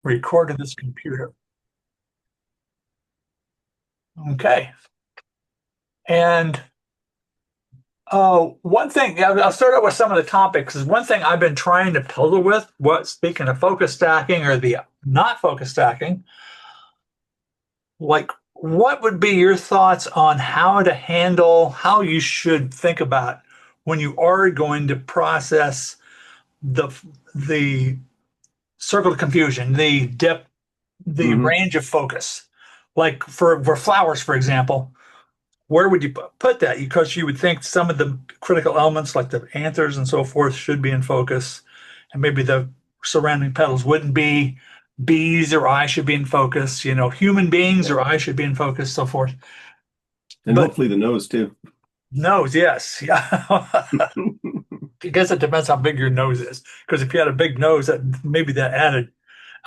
record to this computer. Okay. And one thing, yeah, I'll start out with some of the topics. Is one thing I've been trying to puzzle with, what speaking of focus stacking or the not focus stacking, like what would be your thoughts on how to handle, how you should think about when you are going to process the the circle of confusion, the depth, the Hmm. range of focus. Like for flowers, for example, where would you put that? Because you would think some of the critical elements, like the anthers and so forth, should be in focus, and maybe the surrounding petals wouldn't be. Bees or I should be in focus. Human beings Yeah. or I should be in focus, so forth. And But hopefully the nose too. nose, yes, yeah. I guess it depends how big your nose is. Because if you had a big nose, that maybe that added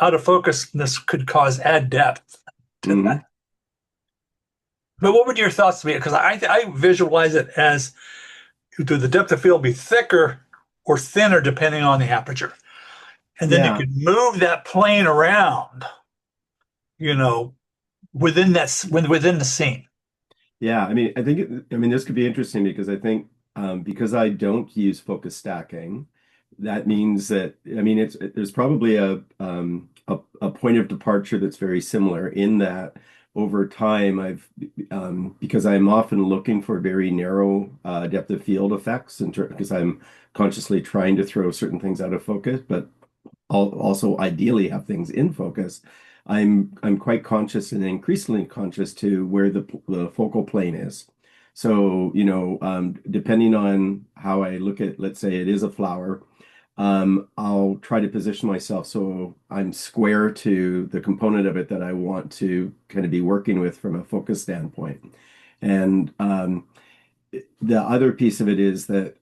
out of focusness could cause add depth to that. Hmm. But what would your thoughts be? Because I visualize it as do the depth of field be thicker or thinner depending on the aperture, and then you Yeah. could move that plane around, you know, within the scene. Yeah. I mean, this could be interesting because I think because I don't use focus stacking, that means that, I mean, there's probably a point of departure that's very similar in that over time because I'm often looking for very narrow depth of field effects because I'm consciously trying to throw certain things out of focus, but also ideally have things in focus. I'm quite conscious and increasingly conscious to where the focal plane is. So, depending on how I look at, let's say it is a flower, I'll try to position myself so I'm square to the component of it that I want to kind of be working with from a focus standpoint. And the other piece of it is that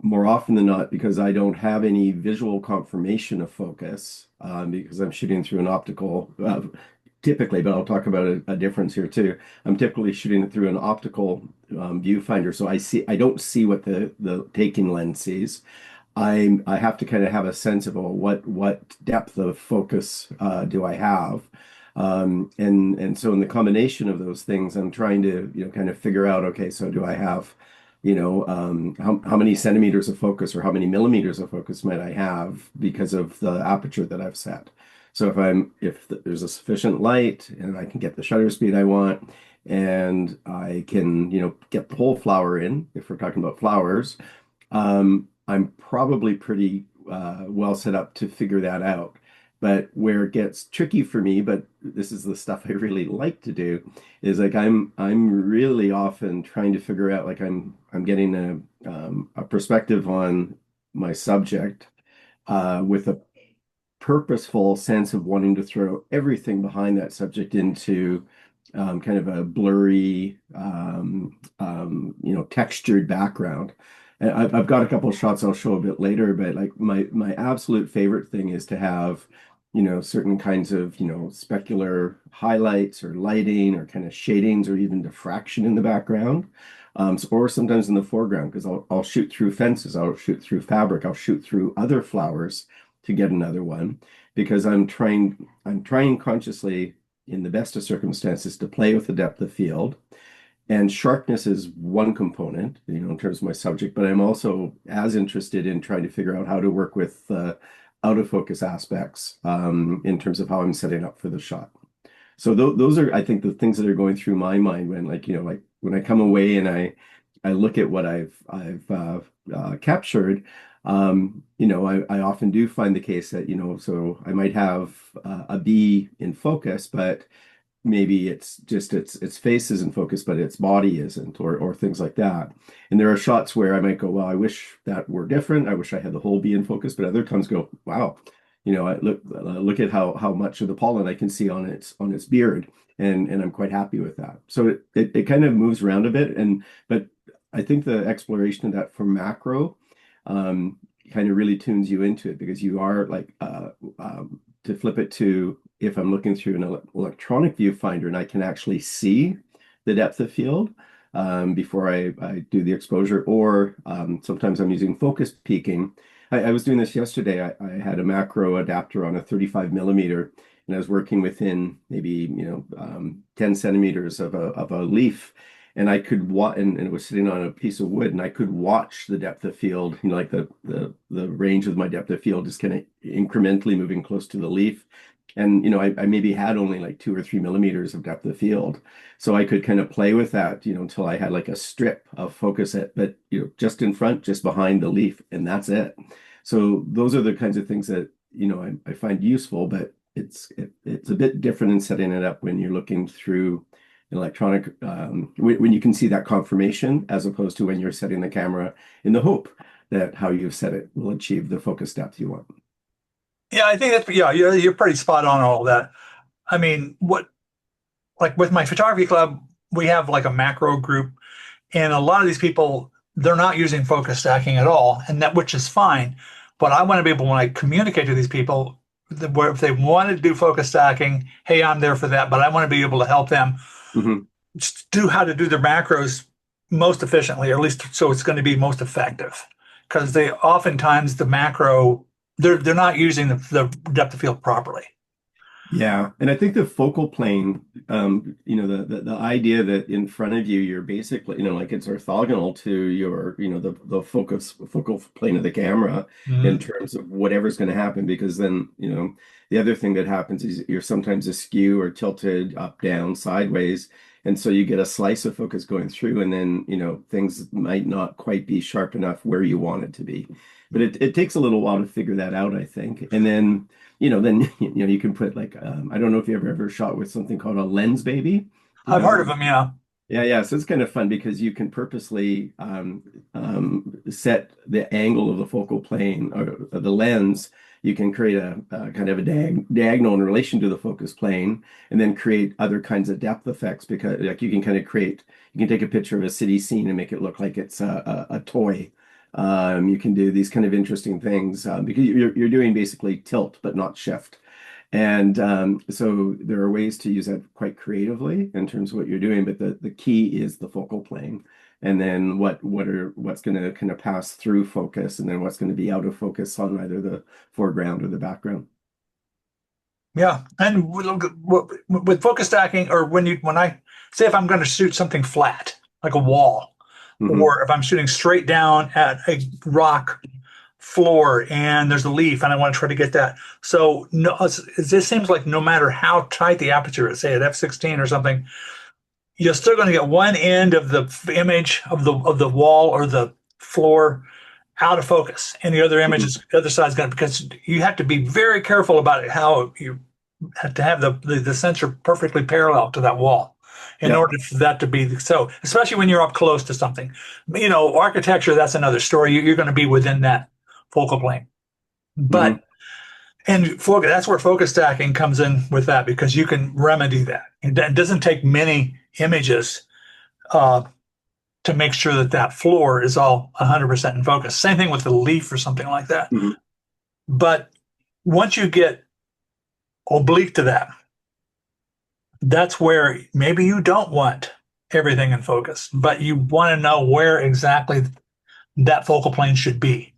more often than not, because I don't have any visual confirmation of focus, because I'm shooting through an optical, typically, but I'll talk about a difference here too. I'm typically shooting it through an optical viewfinder, so I don't see what the taking lens sees. I have to kind of have a sense of, what depth of focus do I have? And so in the combination of those things, I'm trying to, kind of figure out, okay, so do I have, how many centimeters of focus or how many millimeters of focus might I have because of the aperture that I've set? So if there's a sufficient light and I can get the shutter speed I want, and I can, get the whole flower in, if we're talking about flowers, I'm probably pretty well set up to figure that out. But where it gets tricky for me, but this is the stuff I really like to do, is like I'm really often trying to figure out, like I'm getting a perspective on my subject with a purposeful sense of wanting to throw everything behind that subject into kind of a blurry, textured background. And I've got a couple of shots I'll show a bit later, but like my absolute favorite thing is to have, certain kinds of, specular highlights or lighting or kind of shadings or even diffraction in the background. Or sometimes in the foreground, because I'll shoot through fences, I'll shoot through fabric, I'll shoot through other flowers to get another one because I'm trying consciously in the best of circumstances to play with the depth of field. And sharpness is one component, in terms of my subject, but I'm also as interested in trying to figure out how to work with out of focus aspects in terms of how I'm setting up for the shot. So those are, I think, the things that are going through my mind when, like when I come away and I look at what I've captured. I often do find the case that, so I might have a bee in focus, but maybe it's just its face is in focus, but its body isn't, or things like that. And there are shots where I might go, well, I wish that were different. I wish I had the whole bee in focus, but other times go, wow, I look at how much of the pollen I can see on its beard, and I'm quite happy with that. So it kind of moves around a bit, but I think the exploration of that for macro um, kind of really tunes you into it because you are like to flip it to if I'm looking through an electronic viewfinder and I can actually see the depth of field before I do the exposure, or sometimes I'm using focus peaking. I was doing this yesterday. I had a macro adapter on a 35 millimeter, and I was working within maybe 10 centimeters of a leaf, and I could watch, and it was sitting on a piece of wood, and I could watch the depth of field, like the range of my depth of field just kind of incrementally moving close to the leaf. And I maybe had only like 2 or 3 millimeters of depth of field. So I could kind of play with that, until I had like a strip of focus at, but just in front, just behind the leaf, and that's it. So those are the kinds of things that, I find useful, but it's a bit different in setting it up when you're looking through electronic, when you can see that confirmation as opposed to when you're setting the camera in the hope that how you've set it will achieve the focus depth you want. Yeah, I think that's yeah, you're pretty spot on all that. I mean, what like with my photography club, we have like a macro group, and a lot of these people they're not using focus stacking at all, and that which is fine. But I want to be able when I communicate to these people, where if they want to do focus stacking, hey, I'm there for that. But I want to be able to help them Mhm. just do how to do their macros most efficiently, or at least so it's going to be most effective. Because they oftentimes the macro they're not using the depth of field properly. Yeah, and I think the focal plane, the idea that in front of you, you're basically, like it's orthogonal to your, the focal plane of the camera in Mhm. terms of whatever's going to happen, because then, the other thing that happens is you're sometimes askew or tilted up, down, sideways, and so you get a slice of focus going through, and then, things might not quite be sharp enough where you want it to be. But it takes a little while to figure that out, I think, and then you can put like I don't know if you ever shot with something called a lens baby. You I've know, heard of them, yeah. yeah, yeah. So it's kind of fun because you can purposely set the angle of the focal plane or the lens. You can create a kind of a diagonal in relation to the focus plane, and then create other kinds of depth effects because like you can take a picture of a city scene and make it look like it's a toy. You can do these kind of interesting things because you're doing basically tilt but not shift. And so there are ways to use that quite creatively in terms of what you're doing, but the key is the focal plane. And then what's going to kind of pass through focus, and then what's going to be out of focus on either the foreground or the background. Yeah. And with focus stacking, or when I say if I'm going to shoot something flat, like a wall, Hmm. or if I'm shooting straight down at a rock floor and there's a leaf and I want to try to get that. So no, this seems like no matter how tight the aperture is, say at f16 or something, you're still going to get one end of the image of the wall or the floor out of focus, and the other image Hmm. is the other side's going to because you have to be very careful about it how you have to have the sensor perfectly parallel to that wall in Yeah. order for that to be so, especially when you're up close to something. Architecture, that's another story. You're going to be within that focal plane. But Hmm. and focus, that's where focus stacking comes in with that because you can remedy that. It doesn't take many images uh, to make sure that that floor is all 100% in focus. Same thing with the leaf or something like that. Hmm. But once you get oblique to that, that's where maybe you don't want everything in focus, but you want to know where exactly that focal plane should be.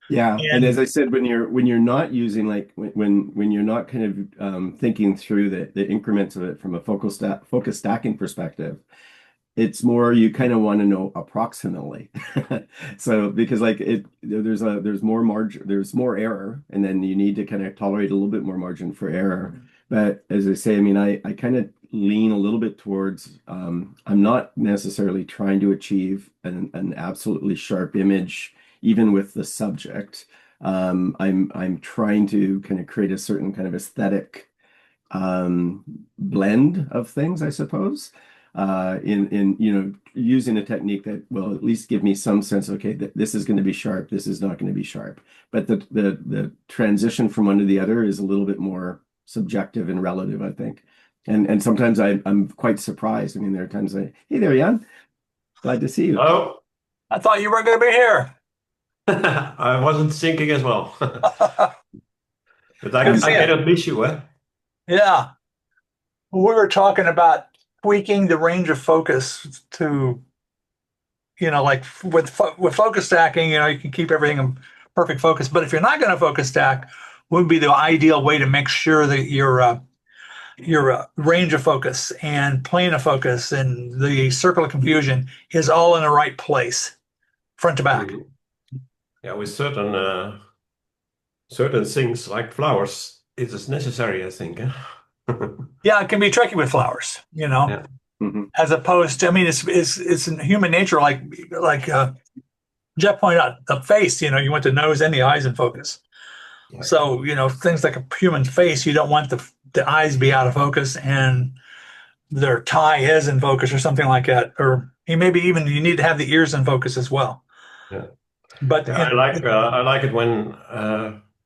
Yeah, and as And I said, when you're not using like when you're not kind of thinking through the increments of it from a focus stacking perspective, it's more you kind of want to know approximately. So because like there's more margin, there's more error, and then you need to kind of tolerate a little bit more margin for error. But as I say, I mean, I kind of lean a little bit towards I'm not necessarily trying to achieve an absolutely sharp image, even with the subject. I'm trying to kind of create a certain kind of aesthetic um, blend of things, I suppose, in using a technique that will at least give me some sense, okay, that this is going to be sharp, this is not going to be sharp. But the transition from one to the other is a little bit more subjective and relative, I think. And sometimes I'm quite surprised. I mean, there are times hey there, Jan, glad to see you. Oh, I thought you weren't going to be here. I wasn't thinking as well. But Good to Um, see I you. cannot miss you, eh? Yeah. We were talking about tweaking the range of focus to, like with focus stacking, you can keep everything perfect focus. But if you're not going to focus stack, would be the ideal way to make sure that your range of focus and plane of focus and the circle of confusion is all in the right place, front to back. Mhm. Yeah, with certain things like flowers, it is necessary, I think. Yeah, it can be tricky with flowers, Yeah. Mhm. as opposed to, I mean, it's in human nature, like Jeff pointed out, the face, you want the nose and the eyes in focus. Yeah. So, things like a human face, you don't want the eyes be out of focus and their tie is in focus or something like that. Or maybe even you need to have the ears in focus as well. Yeah. But Yeah, I like it when,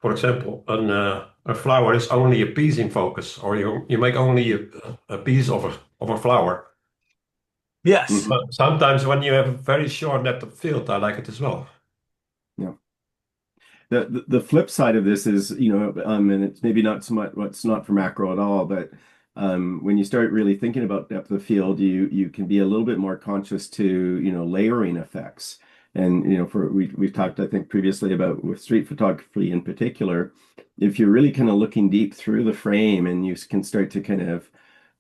for example, a flower is only a piece in focus, or you make only a piece of a flower. yes, Mhm. But sometimes when you have a very short depth of field, I like it as well. Yeah. The flip side of this is, and it's maybe not so much what's not for macro at all, but when you start really thinking about depth of field, you can be a little bit more conscious to, layering effects. And, we've talked, I think, previously about with street photography in particular, if you're really kind of looking deep through the frame and you can start to kind of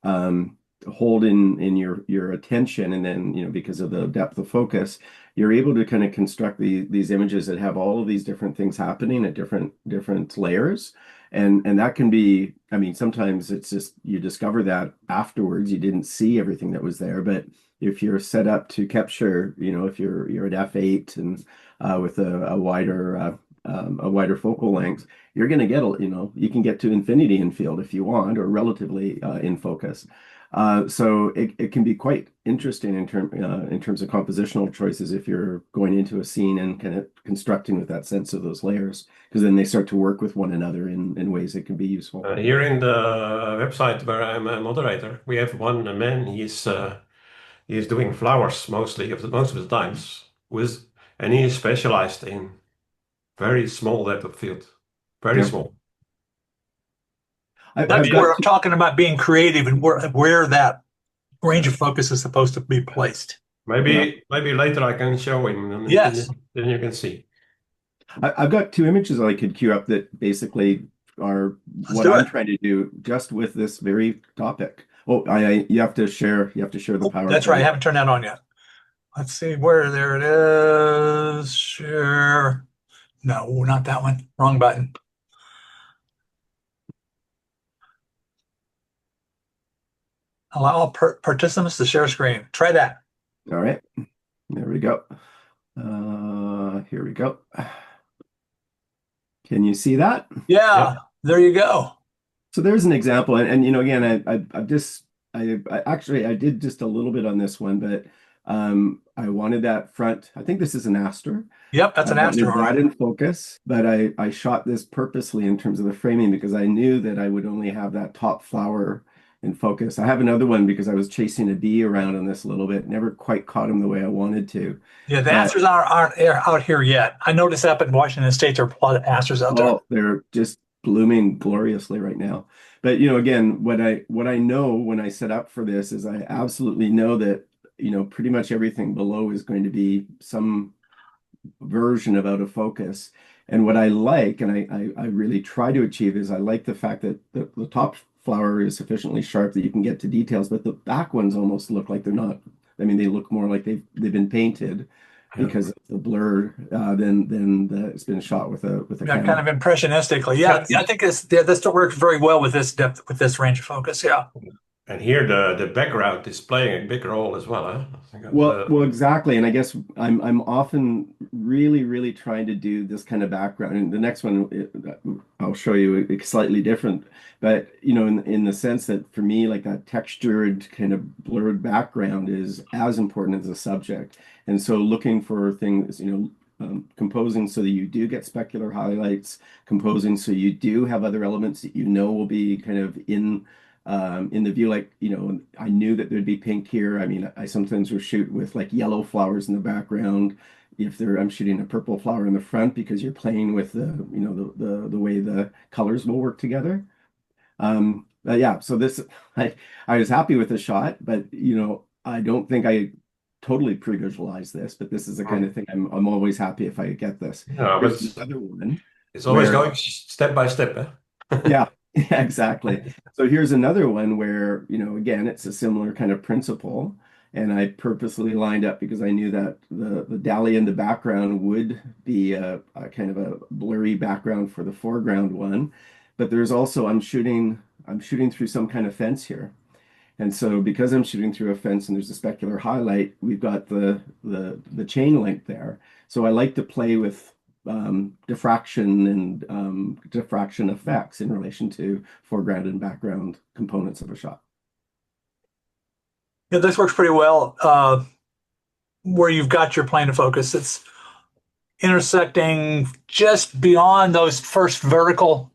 um, hold in your attention, and then, because of the depth of focus, you're able to kind of construct these images that have all of these different things happening at different layers. And that can be, I mean, sometimes it's just you discover that afterwards you didn't see everything that was there. But if you're set up to capture, if you're at f8 and with a wider focal length, you're going to get, you can get to infinity in field if you want, or relatively in focus. So it can be quite interesting in terms of compositional choices if you're going into a scene and kind of constructing with that sense of those layers, because then they start to work with one another in ways that can be useful. Here in the website where I'm a moderator, we have one man. He's doing flowers most of the times and he is specialized in very small depth of field, very Yeah, small. that's I've Maybe where got I'm talking about being creative and where that range of focus is supposed to be placed. yeah. maybe later I can show him, and Yes, then you can see. I've got two images that I could queue up that basically are let's what do I'm it. trying to do just with this very topic. Oh, you have to share the Oh, that's right. I PowerPoint. haven't turned that on yet. Let's see where there it is. Share. No, not that one. Wrong button. Allow all participants to share screen. Try that. All right, there we go. Here we go. Can you see that? Yeah, Yep. there you go. So there's an example, and again, I've just I actually I did just a little bit on this one, but I wanted that front. I think this is an aster. Yep, that's I an wanted that asteroid. in focus, but I shot this purposely in terms of the framing because I knew that I would only have that top flower in focus. I have another one because I was chasing a bee around on this a little bit, never quite caught him the way I wanted to. Yeah, the But asters aren't out here yet. I noticed up in Washington State there are a lot of asters out there. oh, they're just blooming gloriously right now. But again, what I know when I set up for this is I absolutely know that pretty much everything below is going to be some version of out of focus. And what I like, and I really try to achieve, is I like the fact that the top flower is sufficiently sharp that you can get to details, but the back ones almost look like they're not. I mean, they look more like they've been painted Yeah. because of the blur than it's been shot with a Yeah, kind camera. of impressionistically. Yeah, Yeah. yeah, I think this still works very well with this depth, with this range of focus. Yeah. And here the background is playing a big role as well, huh? I think Well, exactly. And I guess I'm often really trying to do this kind of background. And the next one, I'll show you it's slightly different, but in the sense that for me, like that textured kind of blurred background is as important as the subject. And so looking for things, composing so that you do get specular highlights, composing so you do have other elements that will be kind of in the view, like, I knew that there'd be pink here. I mean, I sometimes will shoot with like yellow flowers in the background. If I'm shooting a purple flower in the front because you're playing with the way the colors will work together. But yeah, so this, I, I was happy with the shot, but I don't think I totally pre-visualize this, but this is the kind Mm. of thing I'm always happy if I get this. Yeah, Here's but another one it's always where going step by step, eh? yeah, yeah, exactly. So here's another one where, again, it's a similar kind of principle. And I purposely lined up because I knew that the dahlia in the background would be a kind of a blurry background for the foreground one. But there's also I'm shooting through some kind of fence here. And so because I'm shooting through a fence and there's a specular highlight, we've got the chain link there. So I like to play with diffraction and diffraction effects in relation to foreground and background components of a shot. Yeah, this works pretty well where you've got your plane of focus. It's intersecting just beyond those first vertical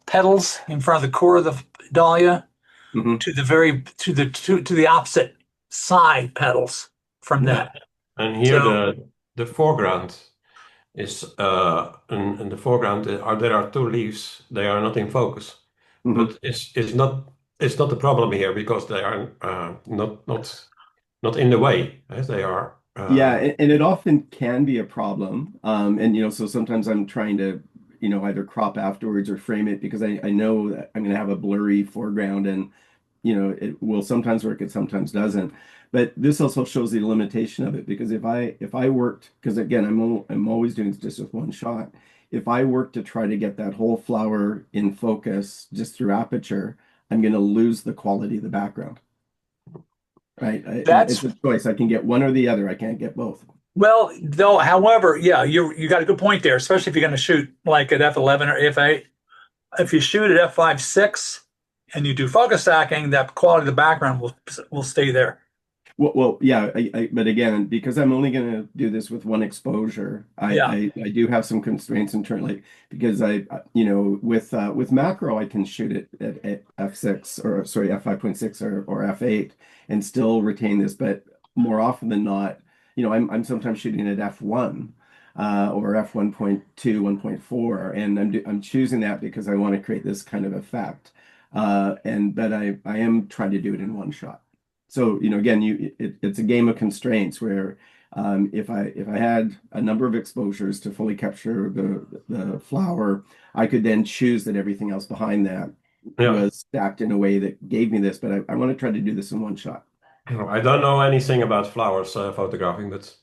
petals in front of the core of the dahlia Hmm. to the very to the opposite side petals from Yeah. that. And here So the foreground is in the foreground there are two leaves. They are not in focus, Hmm. but it's not the problem here because they are not in the way. They are Yeah, and it often can be a problem. And so sometimes I'm trying to, either crop afterwards or frame it because I know that I'm going to have a blurry foreground and it will sometimes work, it sometimes doesn't. But this also shows the limitation of it because if I worked, because again, I'm always doing just with one shot. If I work to try to get that whole flower in focus just through aperture, I'm going to lose the quality of the background, right? It's that's a choice. I can get one or the other. I can't get both. well, though. However, yeah, you got a good point there, especially if you're going to shoot like at f11 or f8. If you shoot at f5.6 and you do focus stacking, that quality of the background will stay there. Well, yeah, but again, because I'm only going to do this with one exposure, Yeah, I do have some constraints internally because with macro I can shoot it at f6 or sorry f5.6 or f8 and still retain this, but more often than not, I'm sometimes shooting at f1 or f1.2, 1.4, and I'm choosing that because I want to create this kind of effect, and but I am trying to do it in one shot. So, again, it's a game of constraints where if I had a number of exposures to fully capture the flower, I could then choose that everything else behind that yeah. was stacked in a way that gave me this. But I want to try to do this in one shot. I don't know anything about flowers photographing, but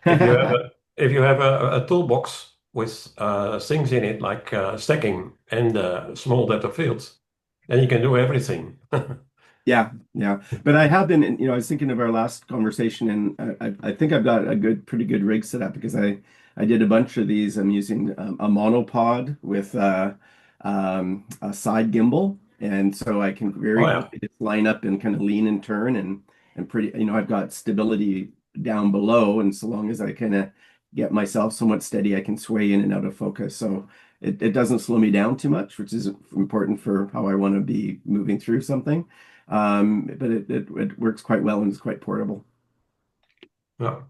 if you have a if you have a toolbox with things in it like stacking and small depth of fields, then you can do everything. Yeah, yeah. But I have been, I was thinking of our last conversation, and I think I've got pretty good rig set up because I did a bunch of these. I'm using a monopod with a side gimbal, and so I can Oh very yeah. quickly just line up and kind of lean and turn, and pretty, I've got stability down below, and so long as I kind of get myself somewhat steady, I can sway in and out of focus. So it doesn't slow me down too much, which is important for how I want to be moving through something. But it works quite well and it's quite portable. Yeah.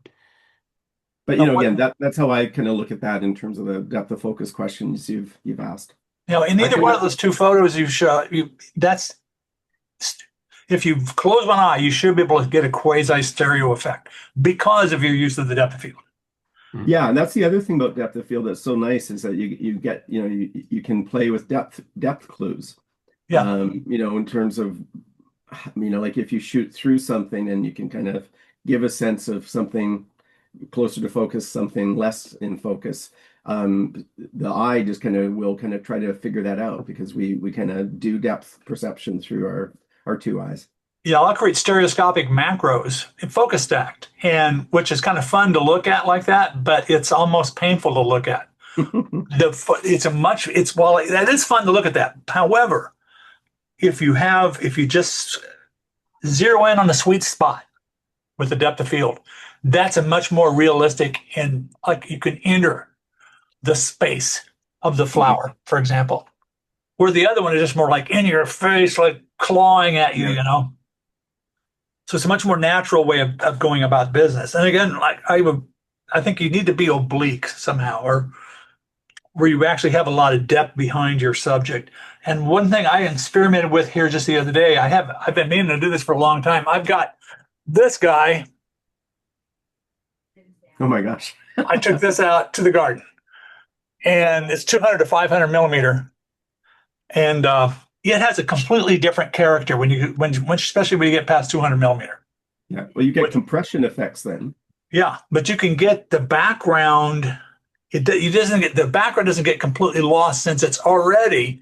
But no, again, that's how I kind of look at that in terms of the depth of focus questions you've asked. in I either one can of those two photos you shot, that's if you close one eye, you should be able to get a quasi stereo effect because of your use of the depth of field. Mhm. Yeah, and that's the other thing about depth of field that's so nice is that you get, you can play with depth clues. Yeah, In terms of, like if you shoot through something and you can kind of give a sense of something closer to focus, something less in focus. The eye just will kind of try to figure that out because we kind of do depth perception through our two eyes. yeah. I'll create stereoscopic macros and focus stacked, and which is kind of fun to look at like that, but it's almost painful to look at. It's well, that is fun to look at that. However, if you just zero in on the sweet spot with the depth of field, that's a much more realistic and like you can enter the space of the flower, for example. Where the other one is just more like in your face, like clawing at you, Yeah. So it's a much more natural way of going about business. And again, I think you need to be oblique somehow, or where you actually have a lot of depth behind your subject. And one thing I experimented with here just the other day, I've been meaning to do this for a long time. I've got this guy Oh my gosh. I took this out to the garden, and it's 200 to 500 millimeter, and it has a completely different character when especially when you get past 200 millimeter. Yeah. Well, you get With compression effects then. Yeah, but you can get the background. You doesn't get the background doesn't get completely lost since it's already.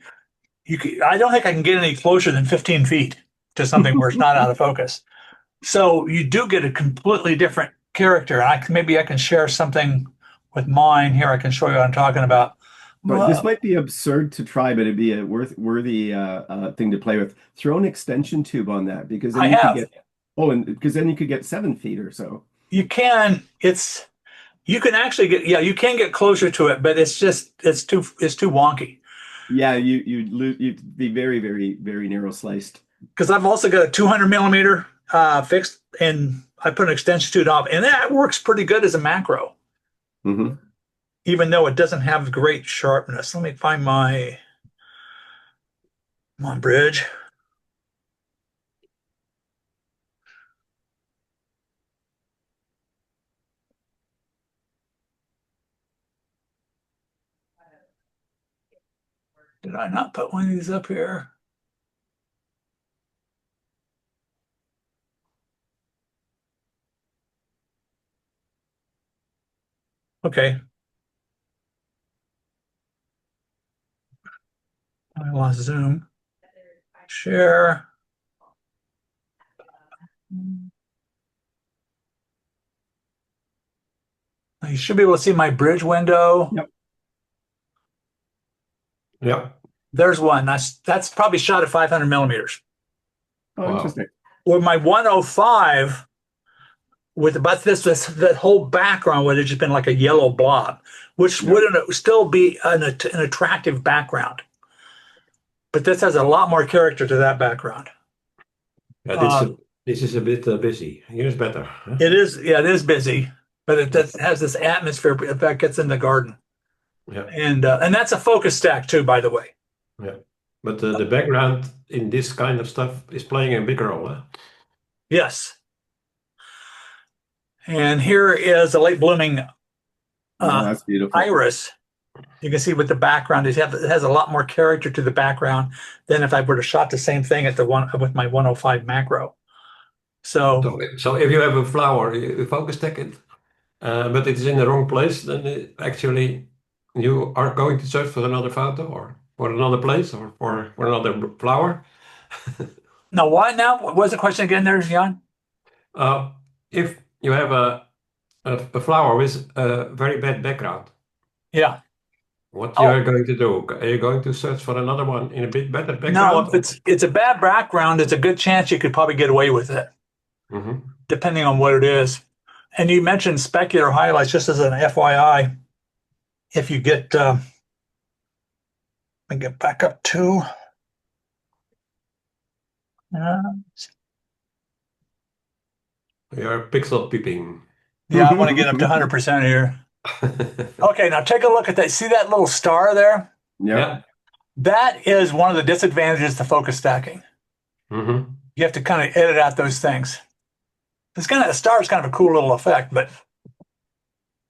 I don't think I can get any closer than 15 feet to something where it's not out of focus. So you do get a completely different character. Maybe I can share something with mine here. I can show you what I'm talking about. But this Well, might be absurd to try, but it'd be a worthy thing to play with. Throw an extension tube on that because then I you could have. get and because then you could get 7 feet or so. You can. You can actually get. Yeah, you can get closer to it, but it's too wonky. Yeah, you'd be very, very, very narrow sliced. Because I've also got a 200 millimeter fixed, and I put an extension tube off, and that works pretty good as a macro, Hmm. even though it doesn't have great sharpness. Let me find my bridge. Did I not put one of these up here? Okay, I lost zoom. Share. You should be able to see my bridge window. Yep. Yeah. There's one. That's probably shot at 500 millimeters. Oh, Wow. interesting. Or my 105 with about this that whole background would have just been like a yellow blob, which Yep. wouldn't still be an attractive background. But this has a lot more character to that background. Yeah, Uh, this is a bit busy. Here's better. Huh? it is, yeah, it is busy, but it has this atmosphere that gets in the garden, Yeah. and that's a focus stack too, by the way. Yeah. But the background in this kind of stuff is playing a big role. Huh? Yes, and here is a late blooming Oh, uh, that's beautiful. iris. You can see with the background, it has a lot more character to the background than if I were to shot the same thing at the one with my 105 macro. So So if you have a flower, you focus stack it, but it is in the wrong place, then actually you are going to search for another photo or for another place or for another flower. now, what now? What was the question again there, Jan? Uh, if you have a flower with a very bad background, Yeah. what you Oh, are going to do? Are you going to search for another one in a bit better no, background? if it's a bad background, it's a good chance you could probably get away with it, Mm-hmm. depending on what it is. And you mentioned specular highlights, just as an FYI. If you get, let me get back up to, uh, You're pixel peeping. yeah, I want to get up to 100% here. Okay, now take a look at that. See that little star there? Yeah. Yeah. That is one of the disadvantages to focus stacking. Mm-hmm. You have to kind of edit out those things. A star is kind of a cool little effect, but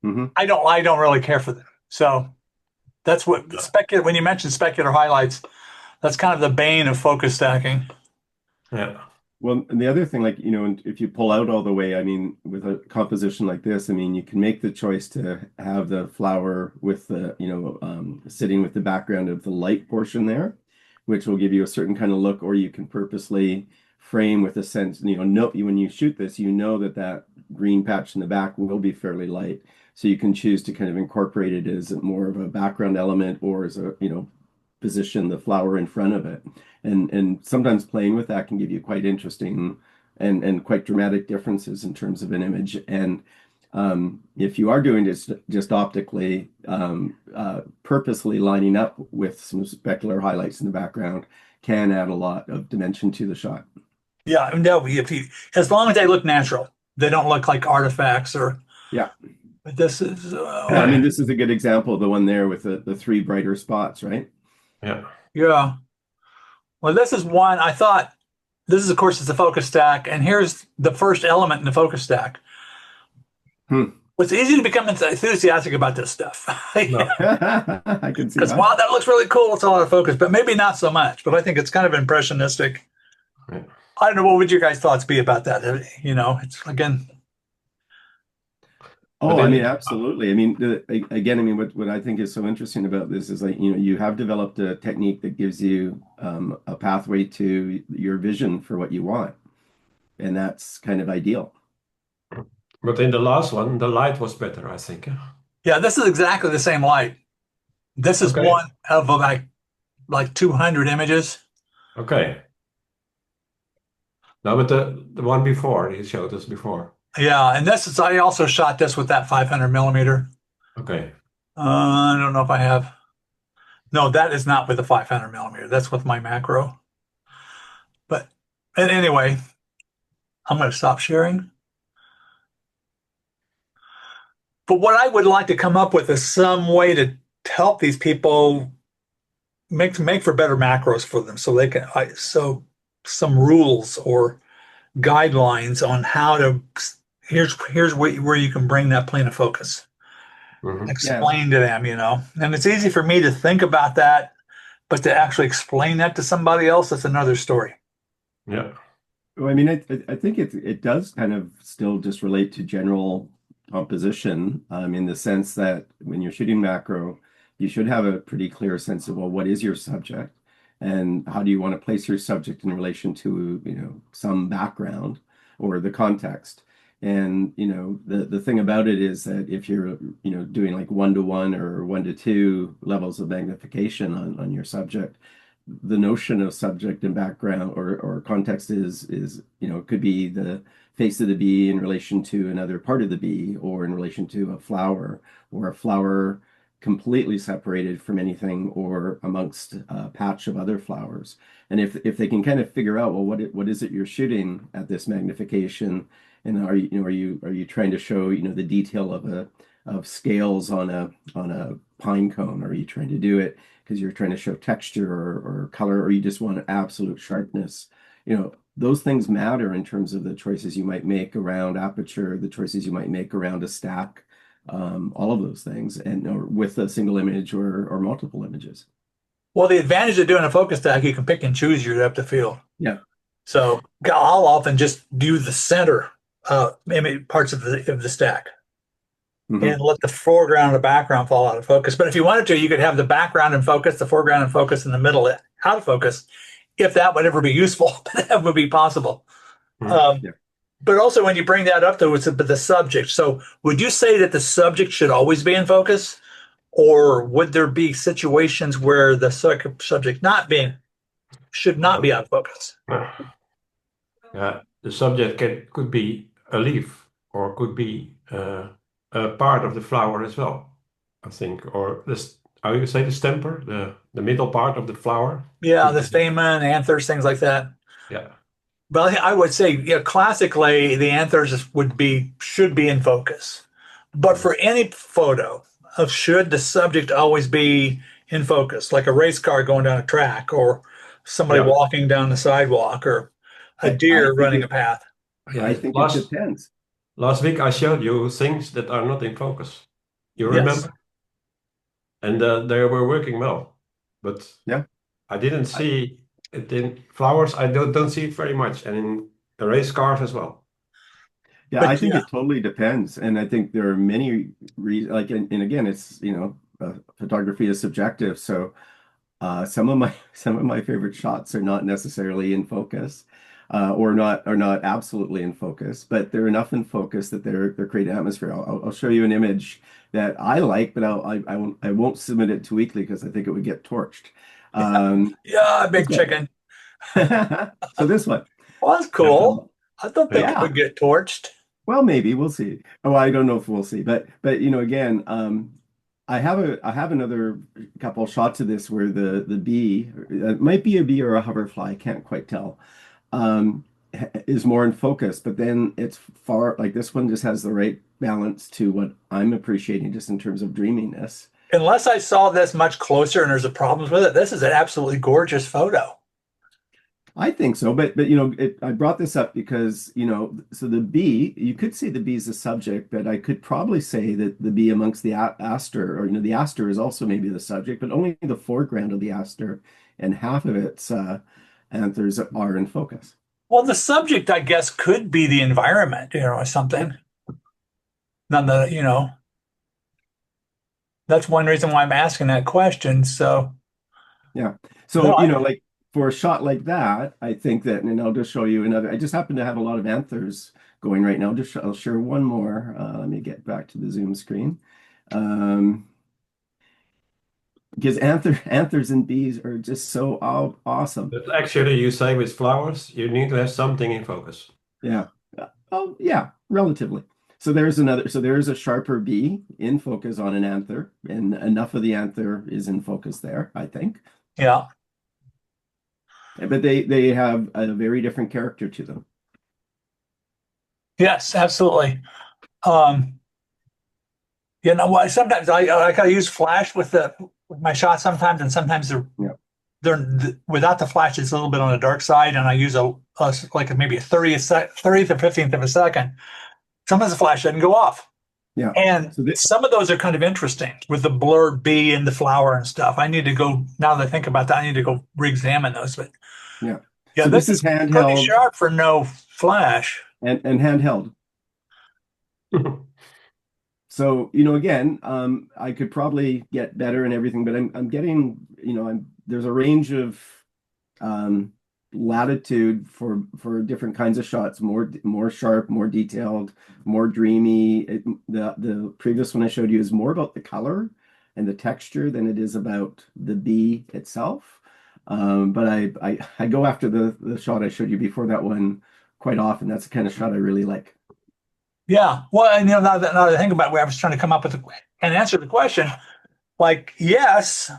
Hmm. I don't really care for them. So that's what specular. When you mention specular highlights, that's kind of the bane of focus stacking. Yeah. Well, and the other thing, like, if you pull out all the way, I mean, with a composition like this, I mean, you can make the choice to have the flower with the, sitting with the background of the light portion there, which will give you a certain kind of look, or you can purposely frame with a sense, when you shoot this, that green patch in the back will be fairly light. So you can choose to kind of incorporate it as more of a background element or as a, position the flower in front of it. And sometimes playing with that can give you quite interesting and quite dramatic differences in terms of an image. And if you are doing this just optically, purposely lining up with some specular highlights in the background can add a lot of dimension to the shot. Yeah, no, as long as they look natural, they don't look like artifacts or. Yeah. But this is. Yeah, I mean, this is a good example, the one there with the three brighter spots, right? Yeah. Yeah. Well, this is one I thought. This is, of course, it's a focus stack, and here's the first element in the focus stack. Hmm. It's easy to become enthusiastic about this stuff. No. I can see Because, that. wow, that looks really cool. It's all out of focus, but maybe not so much. But I think it's kind of impressionistic. Yeah. I don't know. What would your guys' thoughts be about that? It's again, But Oh, I mean, absolutely. I mean, again, I mean, what I think is so interesting about this is like, you have developed a technique that gives you a pathway to your vision for what you want, and that's kind of ideal. but in the last one, the light was better, I think. yeah, this is exactly the same light. This is Okay. one of like 200 images. Okay. No, but the one before, he showed us before. Yeah, and I also shot this with that 500 millimeter. Okay. I don't know if I have. No, that is not with the 500 millimeter. That's with my macro. But and anyway, I'm going to stop sharing. But what I would like to come up with is some way to help these people make for better macros for them, so they can so some rules or guidelines on how to. Here's where you can bring that plane of focus. Hmm. Yeah. Explain to them, and it's easy for me to think about that, but to actually explain that to somebody else, that's another story. Yeah. Well, I mean, I think it does kind of still just relate to general composition, in the sense that when you're shooting macro, you should have a pretty clear sense of, well, what is your subject, and how do you want to place your subject in relation to, some background or the context. And the thing about it is that if you're doing like 1-to-1 or 1-to-2 levels of magnification on your subject, the notion of subject and background or context is could be the face of the bee in relation to another part of the bee, or in relation to a flower, or a flower completely separated from anything, or amongst a patch of other flowers. And if they can kind of figure out, well, what is it you're shooting at this magnification, and are you trying to show the detail of scales on a pine cone, or are you trying to do it because you're trying to show texture or color, or you just want absolute sharpness? Those things matter in terms of the choices you might make around aperture, the choices you might make around a stack, all of those things, and or with a single image or multiple images. Well, the advantage of doing a focus stack, you can pick and choose your depth of field. Yeah. So I'll often just do the center parts of the stack Hmm. and let the foreground and the background fall out of focus. But if you wanted to, you could have the background in focus, the foreground in focus, and the middle out of focus, if that would ever be useful. That would be possible. Um, Yeah. but also, when you bring that up, though, it's the subject. So, would you say that the subject should always be in focus, or would there be situations where the subject not being should not be out of focus? Yeah. The subject could be a leaf, or could be a part of the flower as well, I think. Or this, how you say, the stemper, the middle part of the flower Yeah, could the be. stamen, anthers, things like that. Yeah. But I would say, classically, the anthers should be in focus. But Mhm. for any photo of should the subject always be in focus, like a race car going down a track, or somebody Yeah. walking down the sidewalk, or a I deer think running a it path. I Yeah. think it depends. Last week I showed you things that are not in focus. You Yes. remember? And they were working well. But Yeah. I didn't I, see it in flowers. I don't see it very much, and in the race cars as well. yeah, I But think yeah, it totally depends. And I think there are many reasons, like, and again, it's, photography is subjective. So some of my favorite shots are not necessarily in focus, or not absolutely in focus, but they're enough in focus that they're creating atmosphere. I'll show you an image that I like, but I won't submit it to Weekly because I think it would get torched. Um, yeah, this big one. chicken. So this one. Well, that's Yeah. cool. I don't think Yeah. it Yeah. would get torched. Well, maybe we'll see. Oh, I don't know if we'll see, but again, I have another couple shots of this where the bee, it might be a bee or a hoverfly, I can't quite tell, um, is more in focus, but then it's far, like this one just has the right balance to what I'm appreciating just in terms of dreaminess. Unless I saw this much closer and there's a problems with it, this is an absolutely gorgeous photo. I think so, but I brought this up because so the bee, you could say the bee is the subject, but I could probably say that the bee amongst the aster, or the aster is also maybe the subject, but only the foreground of the aster, and half of its anthers are in focus. Well, the subject, I guess, could be the environment, or something. None that, that's one reason why I'm asking that question. So, Yeah. no, So, like for a shot like that, I think that, and I'll just show you another. I just happen to have a lot of anthers going right now. I'll share one more. Let me get back to the Zoom screen. Um, because anthers and bees are just so awesome. But actually, you say with flowers, you need to have something in focus. Yeah. Oh, yeah, relatively. So there's another, so there's a sharper bee in focus on an anther, and enough of the anther is in focus there, I think. yeah, But they have a very different character to them. yes, absolutely. Um, what? Sometimes I use flash with my shot sometimes, and sometimes Yeah. without the flash, it's a little bit on the dark side, and I use like maybe a 30th or 15th of a second. Sometimes the flash doesn't go off. Yeah. And So this, some of those are kind of interesting with the blurred bee and the flower and stuff. I need to go, now that I think about that, I need to go re-examine those. But yeah. yeah, So this this is is pretty handheld sharp for no flash. and handheld. So, again, I could probably get better and everything, but I'm getting, there's a range of um, latitude for different kinds of shots, more sharp, more detailed, more dreamy. The previous one I showed you is more about the color and the texture than it is about the bee itself. But I go after the shot I showed you before that one quite often. That's the kind of shot I really like. Yeah. Well, and now that I think about it, where I was trying to come up with and answer the question, like, yes,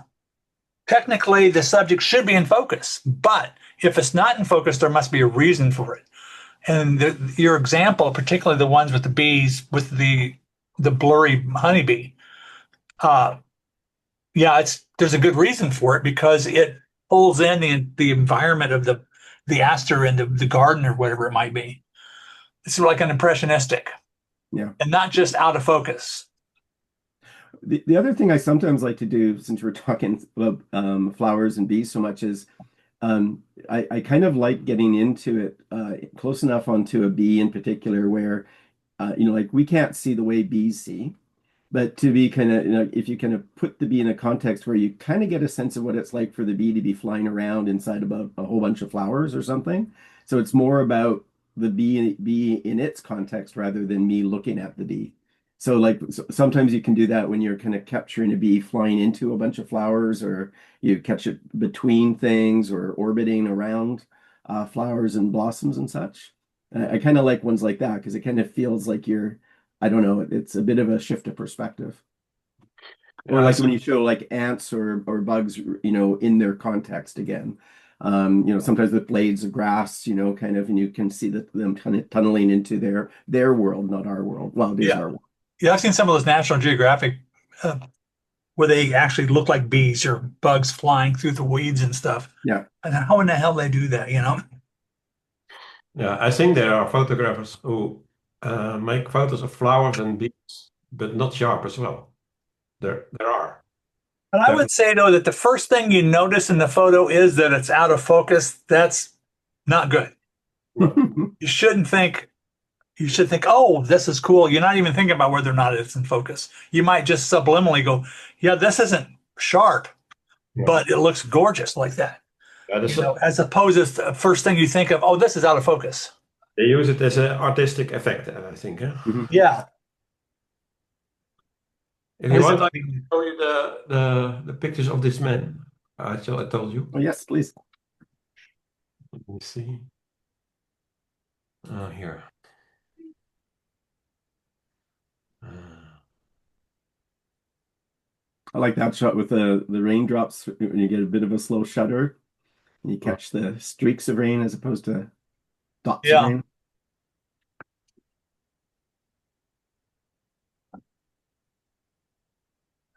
technically the subject should be in focus, but if it's not in focus, there must be a reason for it. And your example, particularly the ones with the bees, with the blurry honeybee, uh, yeah, there's a good reason for it because it pulls in the environment of the aster and the garden or whatever it might be. It's like an impressionistic Yeah. and not just out of focus. The other thing I sometimes like to do, since we're talking about flowers and bees so much, is I kind of like getting into it close enough onto a bee in particular where, like we can't see the way bees see. But to be kind of, if you kind of put the bee in a context where you kind of get a sense of what it's like for the bee to be flying around inside of a whole bunch of flowers or something. So it's more about the bee in its context rather than me looking at the bee. So like sometimes you can do that when you're kind of capturing a bee flying into a bunch of flowers, or you catch it between things or orbiting around flowers and blossoms and such. I kind of like ones like that because it kind of feels like you're, I don't know, it's a bit of a shift of perspective. Or Yeah, I like see. when you show like ants or bugs, in their context again. Sometimes with blades of grass, kind of, and you can see them kind of tunneling into their world, not our world. Well, it is Yeah. our world. Yeah, I've seen some of those National Geographic uh, where they actually look like bees or bugs flying through the weeds and stuff. Yeah. And how in the hell they do that? Yeah, I think there are photographers who make photos of flowers and bees, but not sharp as well. There are. And I would Definitely. say though that the first thing you notice in the photo is that it's out of focus. That's not good. No. You shouldn't think you should think, oh, this is cool. You're not even thinking about whether or not it's in focus. You might just subliminally go, yeah, this isn't sharp, No. but it looks gorgeous like that. Yeah, As opposed to the first thing you think of, oh, this is out of focus. they use it as an artistic effect, I think. Yeah? Mhm. Yeah. If you As want, if I can show you the pictures of this man. I told you. Oh, yes, please. Let me see. Here. Uh, I like that shot with the raindrops when you get a bit of a slow shutter and you catch the streaks of rain as opposed to dots of yeah. rain.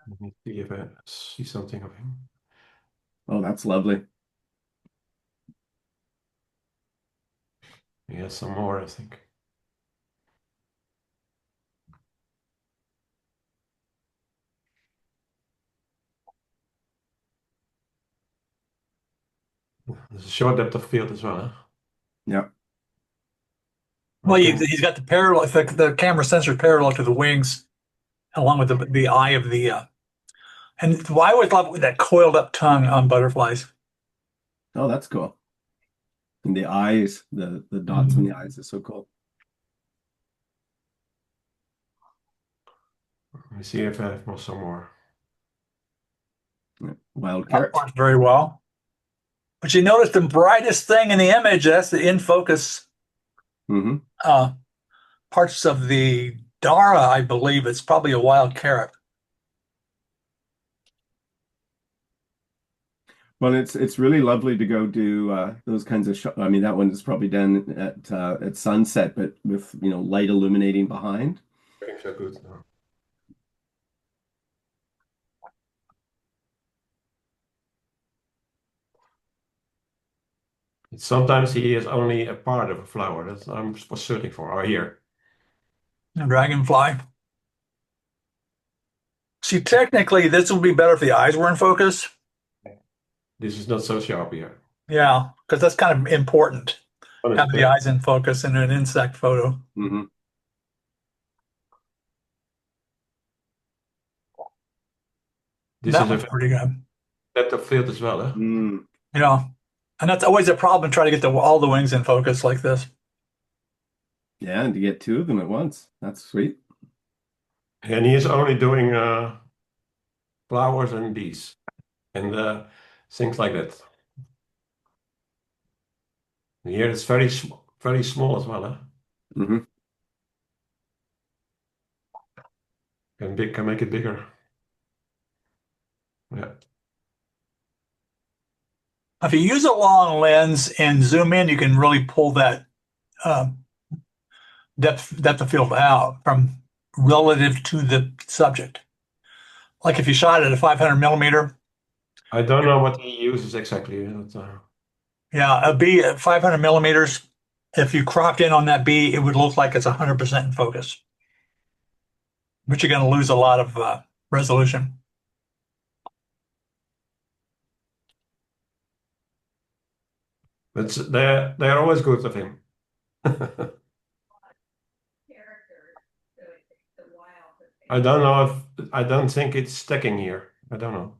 Let me see if I see something of him. Oh, that's lovely. He has some more, I think. There's a short depth of field as well, huh? Yeah. Well, Okay. he's got the parallel, the camera sensor parallel to the wings, along with the eye of the. And why I always love that coiled up tongue on butterflies. Oh, that's cool. And the eyes, the dots in the eyes is so cool. Let me see if I have some more. Yeah. Wild That carrot. works very well. But you notice the brightest thing in the image, that's the in focus Hmm. uh, parts of the Dara, I believe. It's probably a wild carrot. Well, it's really lovely to go do those kinds of I mean, that one is probably done at sunset, but with light illuminating behind. Looking so good now. Sometimes he is only a part of a flower. That's I was searching for. Oh, here. A dragonfly. See, technically, this would be better if the eyes were in focus. This is not so sharp here. Yeah, because that's kind of important. One is Have the better. eyes in focus in an insect photo. Hmm. This That is a one's pretty good. depth of field as well, huh? Mm. Yeah. And that's always a problem, trying to get all the wings in focus like this. Yeah, and to get two of them at once. That's sweet. And he is only doing flowers and bees and things like that. And here it's very small as well, huh? Hmm. Can make it bigger. Yeah. If you use a long lens and zoom in, you can really pull that um, depth of field out from relative to the subject. Like if you shot at a 500 millimeter, I don't know what he uses exactly. But, yeah, a bee at 500 millimeters, if you cropped in on that bee, it would look like it's 100% in focus, but you're going to lose a lot of resolution. but they're always good of him. I don't know if I don't think it's sticking here. I don't know.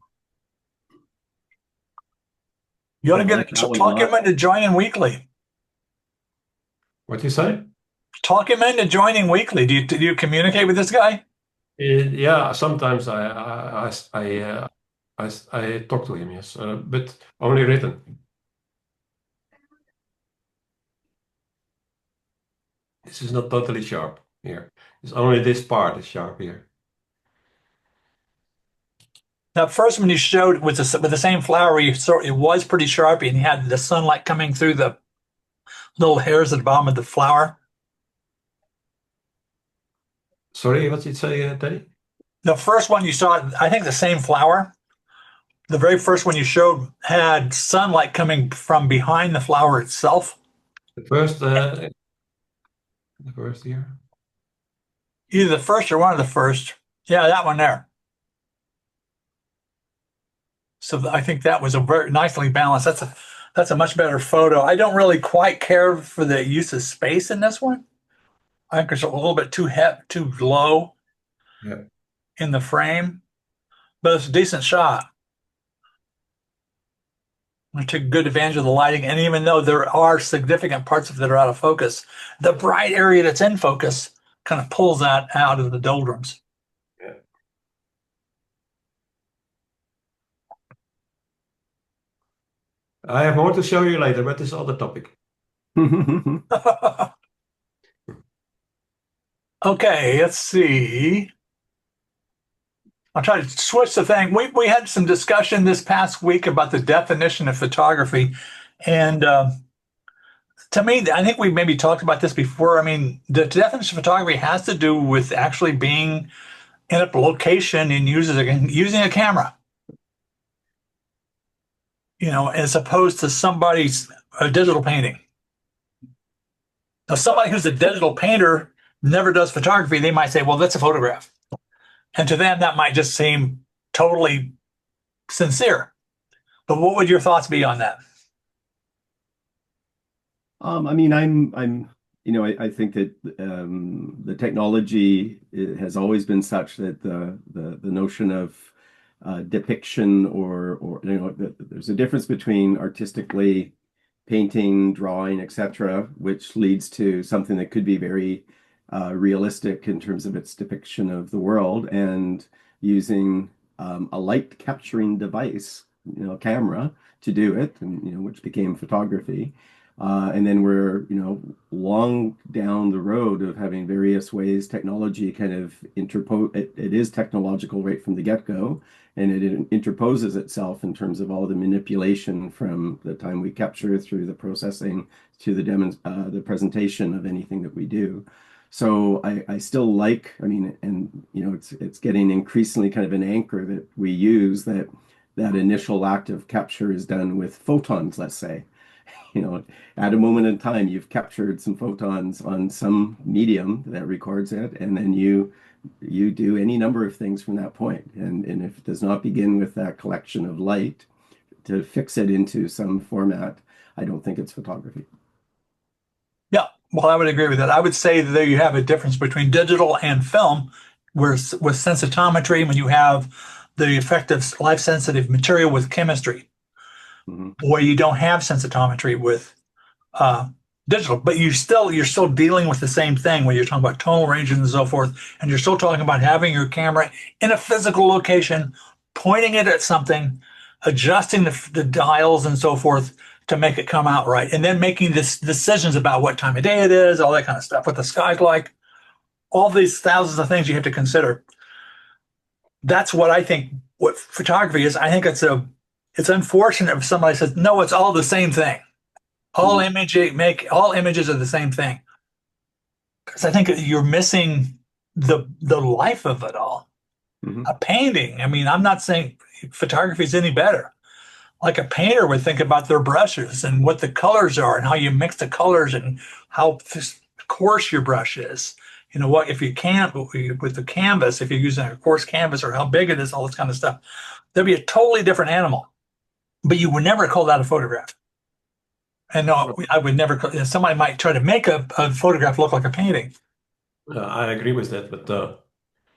You ought to I like that one a talk him lot. into joining weekly. What do you say? Talk him into joining weekly. Do you communicate with this guy? Yeah, sometimes I talk to him, yes, but only written. This is not totally sharp here. It's only this part is sharp here. That first one you showed with the same flower, it was pretty sharp, and you had the sunlight coming through the little hairs at the bottom of the flower. Sorry, what did you say, Teddy? The first one you saw, I think the same flower. The very first one you showed had sunlight coming from behind the flower itself. The first here. Either the first or one of the first. Yeah, that one there. So I think that was a very nicely balanced. That's a much better photo. I don't really quite care for the use of space in this one. I think it's a little bit too low Yeah. in the frame, but it's a decent shot. I took good advantage of the lighting, and even though there are significant parts of it that are out of focus, the bright area that's in focus kind of pulls that out of the doldrums. Yeah. I have more to show you later, but this is other topic. Okay, let's see. I'll try to switch the thing. We had some discussion this past week about the definition of photography, and to me, I think we maybe talked about this before. I mean, the definition of photography has to do with actually being in a location and using a camera, as opposed to somebody's a digital painting. Now, somebody who's a digital painter never does photography, they might say, well, that's a photograph. And to them, that might just seem totally sincere. But what would your thoughts be on that? I mean, I think that the technology has always been such that the notion of depiction or there's a difference between artistically painting, drawing, etc., which leads to something that could be very realistic in terms of its depiction of the world, and using a light capturing device, camera, to do it, and which became photography. And then we're, long down the road of having various ways technology kind of it is technological right from the get-go, and it interposes itself in terms of all the manipulation from the time we capture through the processing to the presentation of anything that we do. So I still like, I mean, and it's getting increasingly kind of an anchor that we use, that initial act of capture is done with photons, let's say. At a moment in time, you've captured some photons on some medium that records it, and then you do any number of things from that point. And if it does not begin with that collection of light to fix it into some format, I don't think it's photography. Yeah, well, I would agree with that. I would say that there you have a difference between digital and film, where with sensitometry, when you have the effect of life sensitive material with chemistry, Hmm. where you don't have sensitometry with uh, digital, but you're still dealing with the same thing when you're talking about tonal ranges and so forth, and you're still talking about having your camera in a physical location, pointing it at something, adjusting the dials and so forth to make it come out right, and then making this decisions about what time of day it is, all that kind of stuff, what the sky's like, all these thousands of things you have to consider. That's what I think what photography is. I think it's unfortunate if somebody says, no, it's all the same thing. Hmm. All images are the same thing. Because I think you're missing the life of it all. Hmm. A painting, I mean, I'm not saying photography is any better. Like a painter would think about their brushes and what the colors are and how you mix the colors and how coarse your brush is. What if you can't with the canvas, if you're using a coarse canvas, or how big it is, all this kind of stuff. There'd be a totally different animal, but you would never call that a photograph. And no, I would never. Somebody might try to make a photograph look like a painting. I agree with that, but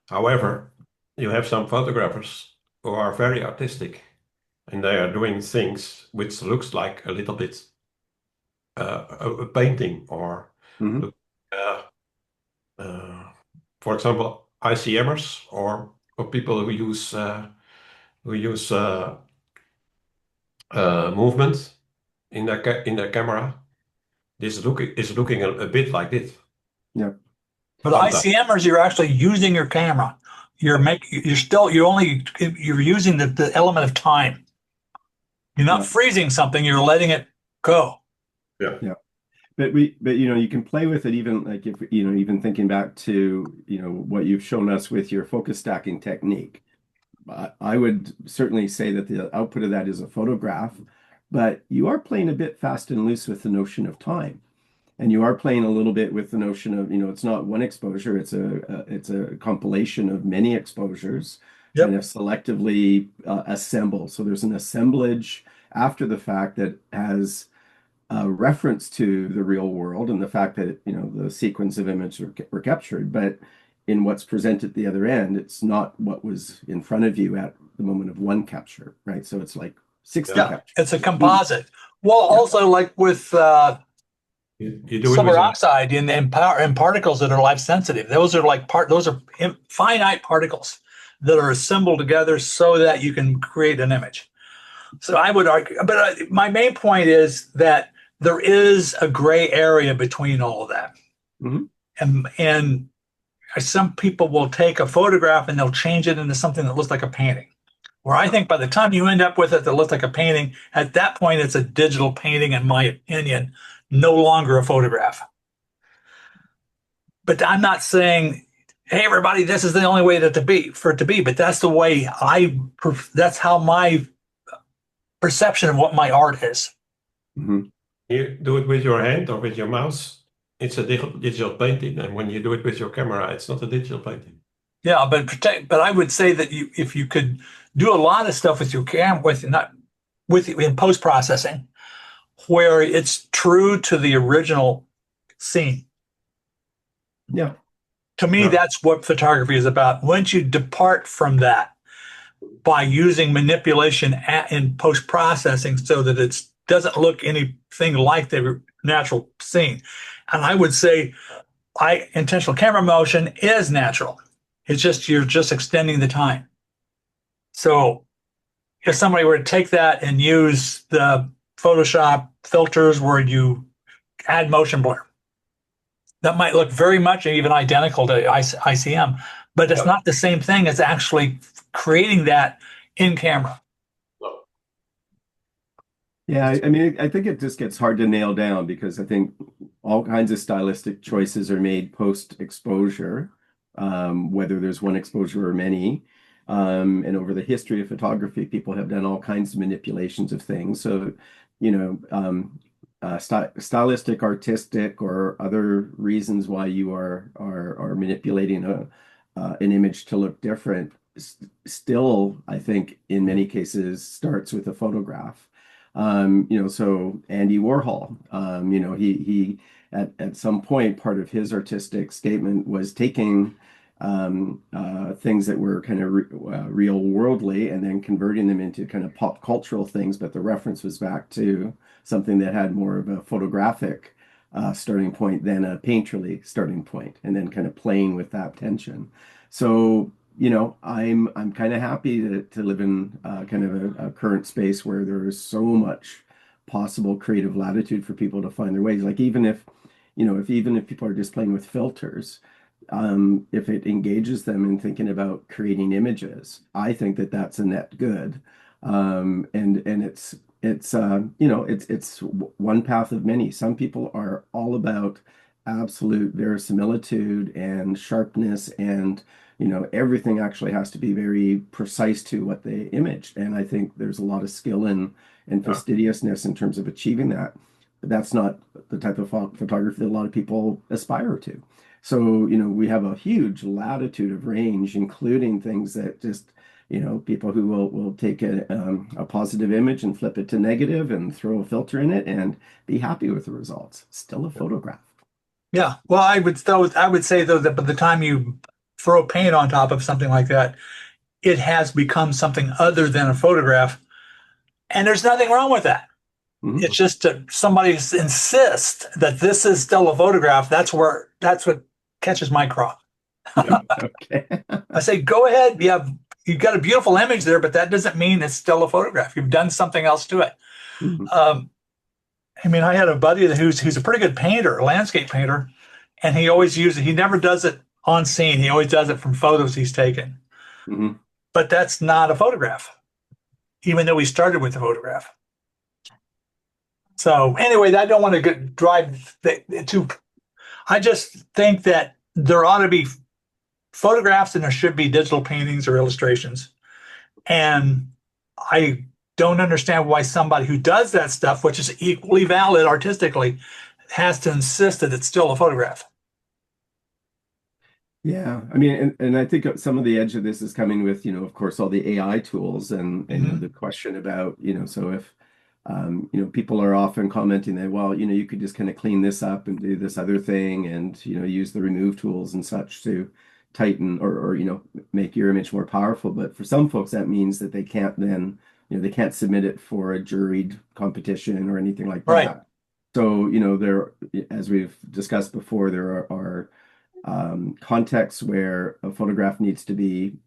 however, you have some photographers who are very artistic and they are doing things which looks like a little bit a painting or Hmm. look, uh, uh, for example, ICMers or people who use movement in in their camera. This look is looking a bit like this Yeah. But sometimes. ICMers, you're actually using your camera. You're using the element of time. You're not Yeah. freezing something, you're letting it go. Yeah. Yeah. But you can play with it, even like, if even thinking back to what you've shown us with your focus stacking technique. I would certainly say that the output of that is a photograph, but you are playing a bit fast and loose with the notion of time. And you are playing a little bit with the notion of, it's not one exposure, it's a compilation of many exposures, kind Yep. of selectively assembled. So there's an assemblage after the fact that has reference to the real world and the fact that the sequence of images were captured, but in what's presented at the other end, it's not what was in front of you at the moment of one capture, right? So it's like 60 Yeah. Yeah. It's a captures. composite. Well, Yeah. also like with You do it with silver a oxide in particles that are life sensitive. Those are finite particles that are assembled together so that you can create an image. So I would argue, but my main point is that there is a gray area between all of that. Mhm. And some people will take a photograph and they'll change it into something that looks like a painting. Where I think by the time you end up with it that looks like a painting, at that point it's a digital painting, in my opinion, no longer a photograph. But I'm not saying, hey, everybody, this is the only way for it to be. But that's the way that's how my perception of what my art is. Mhm. You do it with your hand or with your mouse. it's a digital painting, and when you do it with your camera, it's not a digital painting. Yeah, but I would say that if you could do a lot of stuff with your cam with not with in post processing where it's true to the original scene. Yeah. To me, Yeah. that's what photography is about. Once you depart from that by using manipulation in post processing so that it doesn't look anything like the natural scene. And I would say intentional camera motion is natural. It's just you're just extending the time. So if somebody were to take that and use the Photoshop filters where you add motion blur, that might look very much even identical to ICM, but it's Yeah. not the same thing as actually creating that in camera. No. Yeah, I mean, I think it just gets hard to nail down because I think all kinds of stylistic choices are made post-exposure, whether there's one exposure or many. And over the history of photography, people have done all kinds of manipulations of things. So, you know, stylistic, artistic, or other reasons why you are manipulating an image to look different, still, I think, in many cases, starts with a photograph. So Andy Warhol, he at some point, part of his artistic statement was taking things that were kind of real worldly and then converting them into kind of pop cultural things, but the reference was back to something that had more of a photographic starting point than a painterly starting point, and then kind of playing with that tension. So I'm kind of happy to live in kind of a current space where there is so much possible creative latitude for people to find their ways. Like even if people are just playing with filters, if it engages them in thinking about creating images, I think that that's a net good. And it's one path of many. Some people are all about absolute verisimilitude and sharpness and everything actually has to be very precise to what they image. And I think there's a lot of skill and Yeah. fastidiousness in terms of achieving that. But that's not the type of photography that a lot of people aspire to. So, we have a huge latitude of range, including things that just, people who will take a positive image and flip it to negative and throw a filter in it and be happy with the results. Still a photograph. Yeah. Well, I would say though that by the time you throw paint on top of something like that, it has become something other than a photograph. And there's nothing wrong with that. Mhm. It's just that somebody insists that this is still a photograph. That's what catches my craw. Okay. I say, go ahead. You've got a beautiful image there, but that doesn't mean it's still a photograph. You've done something else to it. Mhm. Um, I mean, I had a buddy who's a pretty good painter, a landscape painter, and he never does it on scene. He always does it from photos he's taken. Mhm. But that's not a photograph, even though he started with a photograph. So anyway, I don't want to drive too. I just think that there ought to be photographs and there should be digital paintings or illustrations. And I don't understand why somebody who does that stuff, which is equally valid artistically, has to insist that it's still a photograph. Yeah, I mean, and I think some of the edge of this is coming with, of course, all the AI tools and Mhm. the question about, so if, people are often commenting that, well, you could just kind of clean this up and do this other thing and, use the remove tools and such to tighten or make your image more powerful. But for some folks, that means that they can't then, they can't submit it for a juried competition or anything like Right. that. So, as we've discussed before, there are contexts where a photograph needs to be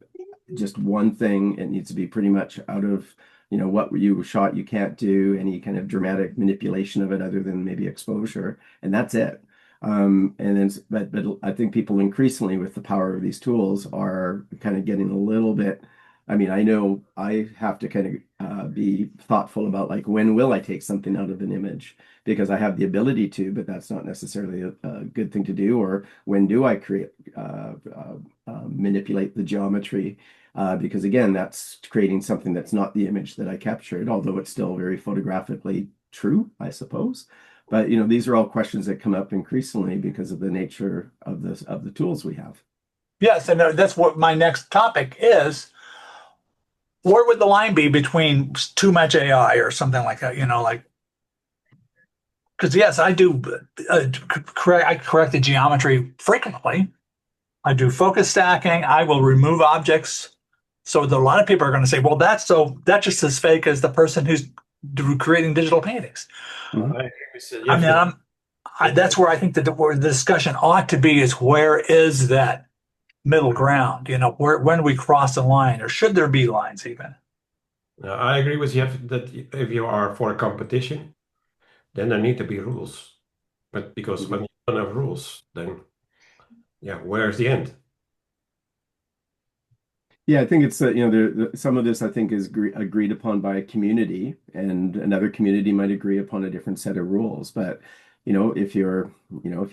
just one thing. It needs to be pretty much out of, what you shot. You can't do any kind of dramatic manipulation of it other than maybe exposure, and that's it. And then, but I think people increasingly with the power of these tools are kind of getting a little bit. I mean, I know I have to kind of be thoughtful about like when will I take something out of an image because I have the ability to, but that's not necessarily a good thing to do. Or when do I manipulate the geometry? Because again, that's creating something that's not the image that I captured, although it's still very photographically true, I suppose. But you know, these are all questions that come up increasingly because of the nature of the tools we have. Yes, and that's what my next topic is. Where would the line be between too much AI or something like that? Like, because yes, I do I correct the geometry frequently. I do focus stacking. I will remove objects. So a lot of people are going to say, well, that's just as fake as the person who's creating digital paintings. Mhm. I agree with you. You I have mean, to, that's where I think that where the discussion ought to be is where is that middle ground? When do we cross the line, or should there be lines even? I agree with you that if you are for a competition, then there need to be rules. But because when Mhm. you don't have rules, then yeah, where's the end? Yeah, I think it's you know some of this I think is agreed upon by a community, and another community might agree upon a different set of rules. But you know, if you're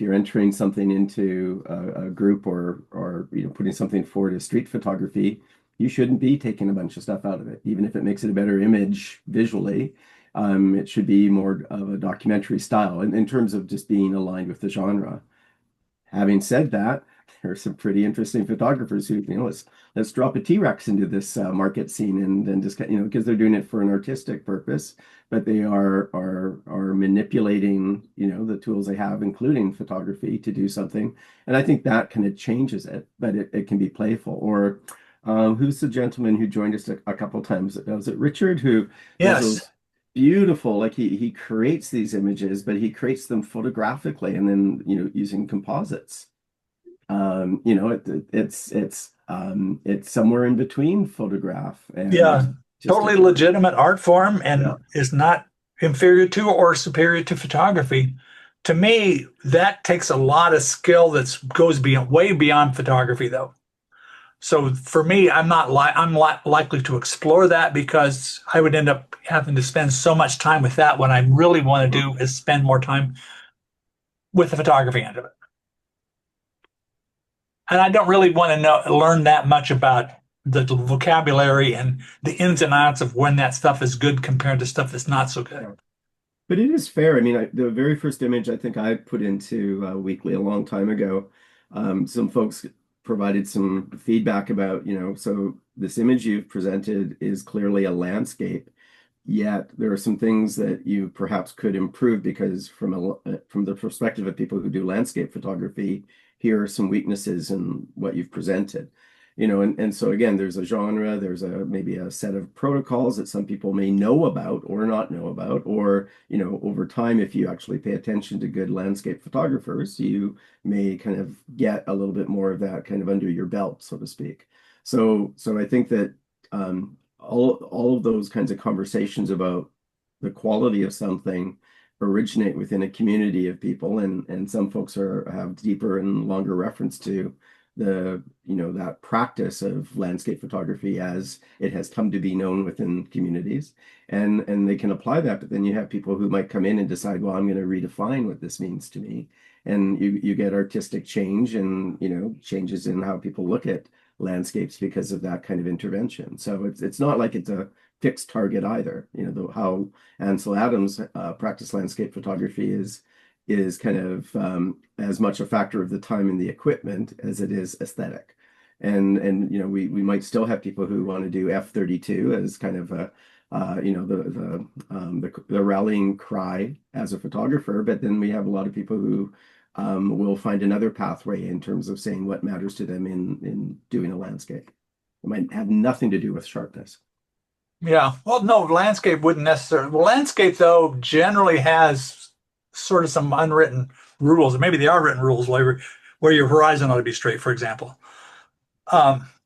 entering something into a group or you know putting something forward as street photography, you shouldn't be taking a bunch of stuff out of it, even if it makes it a better image visually. It should be more of a documentary style, in terms of just being aligned with the genre. Having said that, there are some pretty interesting photographers who, you know, let's drop a T-Rex into this market scene and just, you know, because they're doing it for an artistic purpose, but they are manipulating, you know, the tools they have, including photography, to do something. And I think that kind of changes it, but it can be playful. Or who's the gentleman who joined us a couple times? Was it Richard who does Yes. those beautiful, like he creates these images, but he creates them photographically and then, you know, using composites. You know, it's somewhere in between photograph and Yeah. Totally artistic work. legitimate art form Yeah. and is not inferior to or superior to photography. To me, that takes a lot of skill that goes beyond way beyond photography, though. So for me, I'm likely to explore that because I would end up having to spend so much time with that. What I really want to Mhm. do is spend more time with the photography end of it. And I don't really want to learn that much about the vocabulary and the ins and outs of when that stuff is good compared to stuff that's not so good. But it is fair. I mean, the very first image I think I put into Weekly a long time ago, some folks provided some feedback about, you know, so this image you've presented is clearly a landscape, yet there are some things that you perhaps could improve because from the perspective of people who do landscape photography, here are some weaknesses in what you've presented. You know, and so again, there's a genre, there's a maybe a set of protocols that some people may know about or not know about, or, you know, over time, if you actually pay attention to good landscape photographers, you may kind of get a little bit more of that kind of under your belt, so to speak. So I think that all of those kinds of conversations about the quality of something originate within a community of people, and some folks have deeper and longer reference to the you know that practice of landscape photography as it has come to be known within communities, and they can apply that. But then you have people who might come in and decide, well, I'm going to redefine what this means to me, and you get artistic change and, you know, changes in how people look at landscapes because of that kind of intervention. So it's not like it's a fixed target either. You know, how Ansel Adams practiced landscape photography is kind of as much a factor of the time and the equipment as it is aesthetic. And you know, we might still have people who want to do F-32 as kind of a you know, the rallying cry as a photographer, but then we have a lot of people who will find another pathway in terms of saying what matters to them in doing a landscape. It might have nothing to do with sharpness. Yeah. Well, no, landscape wouldn't necessarily. Well, landscape, though, generally has sort of some unwritten rules, or maybe they are written rules, where your horizon ought to be straight, for example.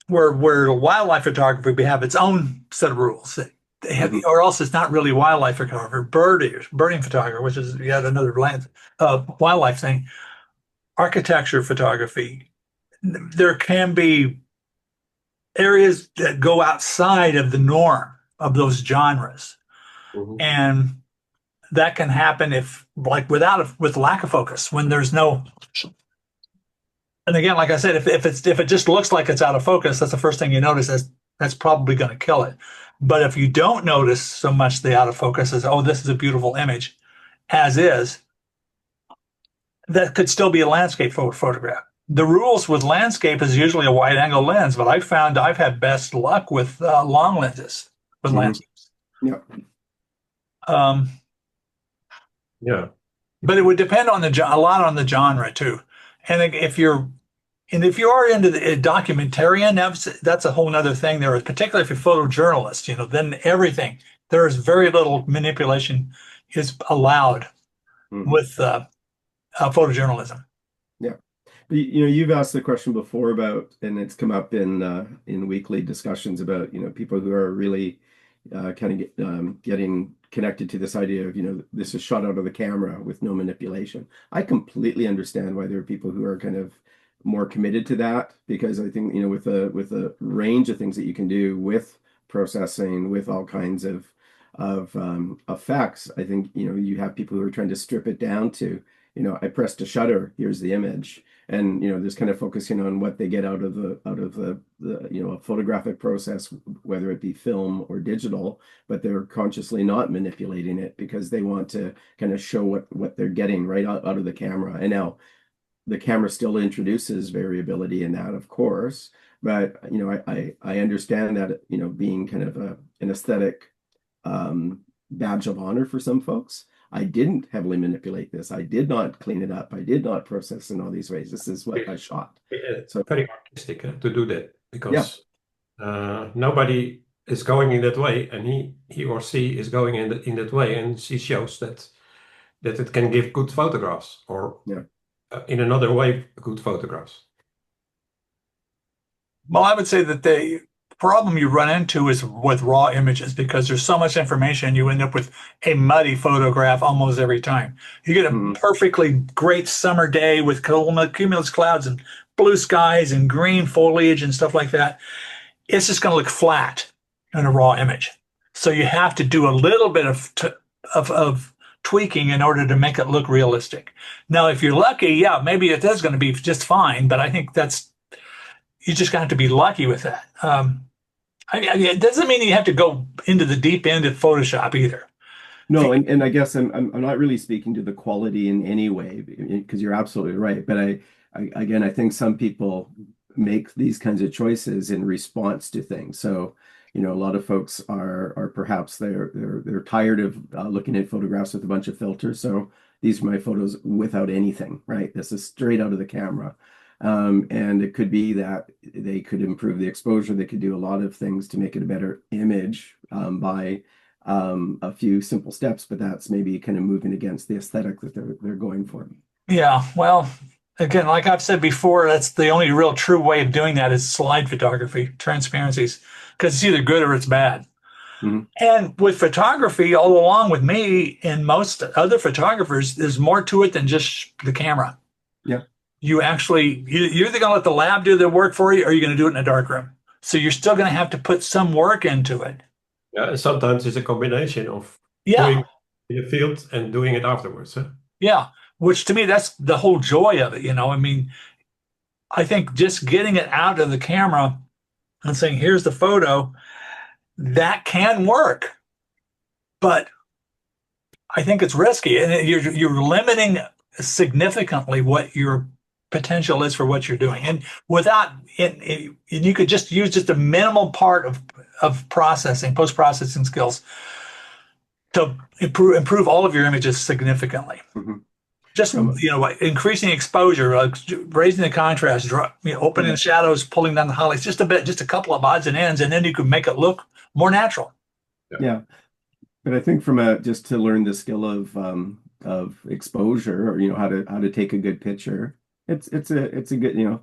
Where wildlife photography, we have its own set of rules. They have, Mhm. or else it's not really wildlife photography. Birding photography, which is yet another wildlife thing. Architecture photography. There can be areas that go outside of the norm of those genres. Mhm. And that can happen if like with lack of focus when there's no, and again, like I said, if it just looks like it's out of focus, that's the first thing you notice. That's probably going to kill it. But if you don't notice so much the out of focus as, oh, this is a beautiful image as is, that could still be a landscape photograph. The rules with landscape is usually a wide angle lens, but I found I've had best luck with long lenses with Mhm. landscapes. Yeah. Um, Yeah. but it would depend on a lot on the genre too. And if you are into the documentarian, that's a whole other thing there, particularly if you're a photojournalist, then everything, there is very little manipulation is allowed Mhm. with photojournalism. Yeah. But, you've asked the question before about, and it's come up in weekly discussions about, people who are really kind of getting connected to this idea of, this is shot out of the camera with no manipulation. I completely understand why there are people who are kind of more committed to that, because I think, with a range of things that you can do with processing, with all kinds of effects, I think, you have people who are trying to strip it down to, I pressed a shutter, here's the image. And there's kind of focusing on what they get out of the a photographic process, whether it be film or digital, but they're consciously not manipulating it because they want to kind of show what they're getting right out of the camera. And now the camera still introduces variability in that, of course, but I understand that, being kind of an aesthetic badge of honor for some folks. I didn't heavily manipulate this. I did not clean it up. I did not process in all these ways. This is what I shot. So Very artistic to do that, yeah, because nobody is going in that way, and he or she is going in that way, and she shows that it can give good photographs, or yeah. in another way, good photographs. Well, I would say that the problem you run into is with raw images because there's so much information, you end up with a muddy photograph almost every time. You get a Mhm. perfectly great summer day with cumulus clouds and blue skies and green foliage and stuff like that. It's just going to look flat in a raw image. So you have to do a little bit of tweaking in order to make it look realistic. Now, if you're lucky, yeah, maybe it is going to be just fine, but I think that's you just got to be lucky with that. It doesn't mean you have to go into the deep end of Photoshop either. No, and I guess I'm not really speaking to the quality in any way, because you're absolutely right. But again, I think some people make these kinds of choices in response to things. So, a lot of folks are perhaps they're tired of looking at photographs with a bunch of filters. So these are my photos without anything, right? This is straight out of the camera. And it could be that they could improve the exposure. They could do a lot of things to make it a better image by a few simple steps, but that's maybe kind of moving against the aesthetic that they're going for. Yeah, well, again, like I've said before, that's the only real true way of doing that is slide photography, transparencies, because it's either good or it's bad. Mhm. And with photography, all along with me and most other photographers, there's more to it than just the camera. Yeah. You're either going to let the lab do the work for you or you're going to do it in a dark room. So you're still going to have to put some work into it. Yeah, and sometimes it's a combination of Yeah, doing in the field and doing it afterwards. Huh? yeah. Which to me, that's the whole joy of it. I mean, I think just getting it out of the camera and saying, here's the photo, that can work. But I think it's risky. And you're limiting significantly what your potential is for what you're doing. And without it, and you could just use just a minimal part of processing, post-processing skills to improve all of your images significantly. Mhm. Just From increasing exposure, raising the contrast, opening yeah, the shadows, pulling down the highlights just a bit, just a couple of odds and ends, and then you can make it look more natural. Yeah. yeah. But I think from a just to learn the skill of exposure, or how to take a good picture, it's a good,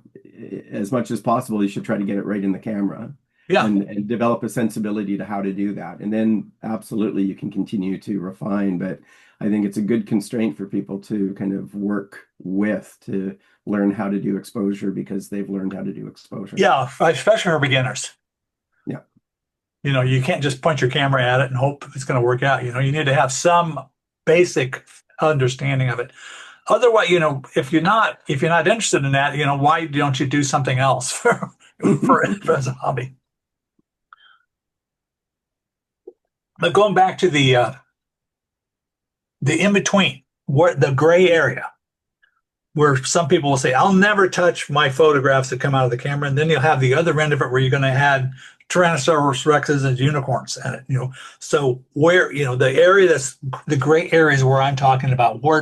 as much as possible, you should try to get it right in the camera Yeah, and develop a sensibility to how to do that. And then absolutely you can continue to refine, but I think it's a good constraint for people to kind of work with to learn how to do exposure because they've learned how to do exposure. yeah, especially for beginners. Yeah. You can't just point your camera at it and hope it's going to work out. You need to have some basic understanding of it. Otherwise, if you're not interested in that, why don't you do something else for as a hobby? But going back to the in between, the gray area. where some people will say, I'll never touch my photographs that come out of the camera. And then you'll have the other end of it where you're going to add Tyrannosaurus Rexes and unicorns in it, So where, the area that's the gray areas where I'm talking about, where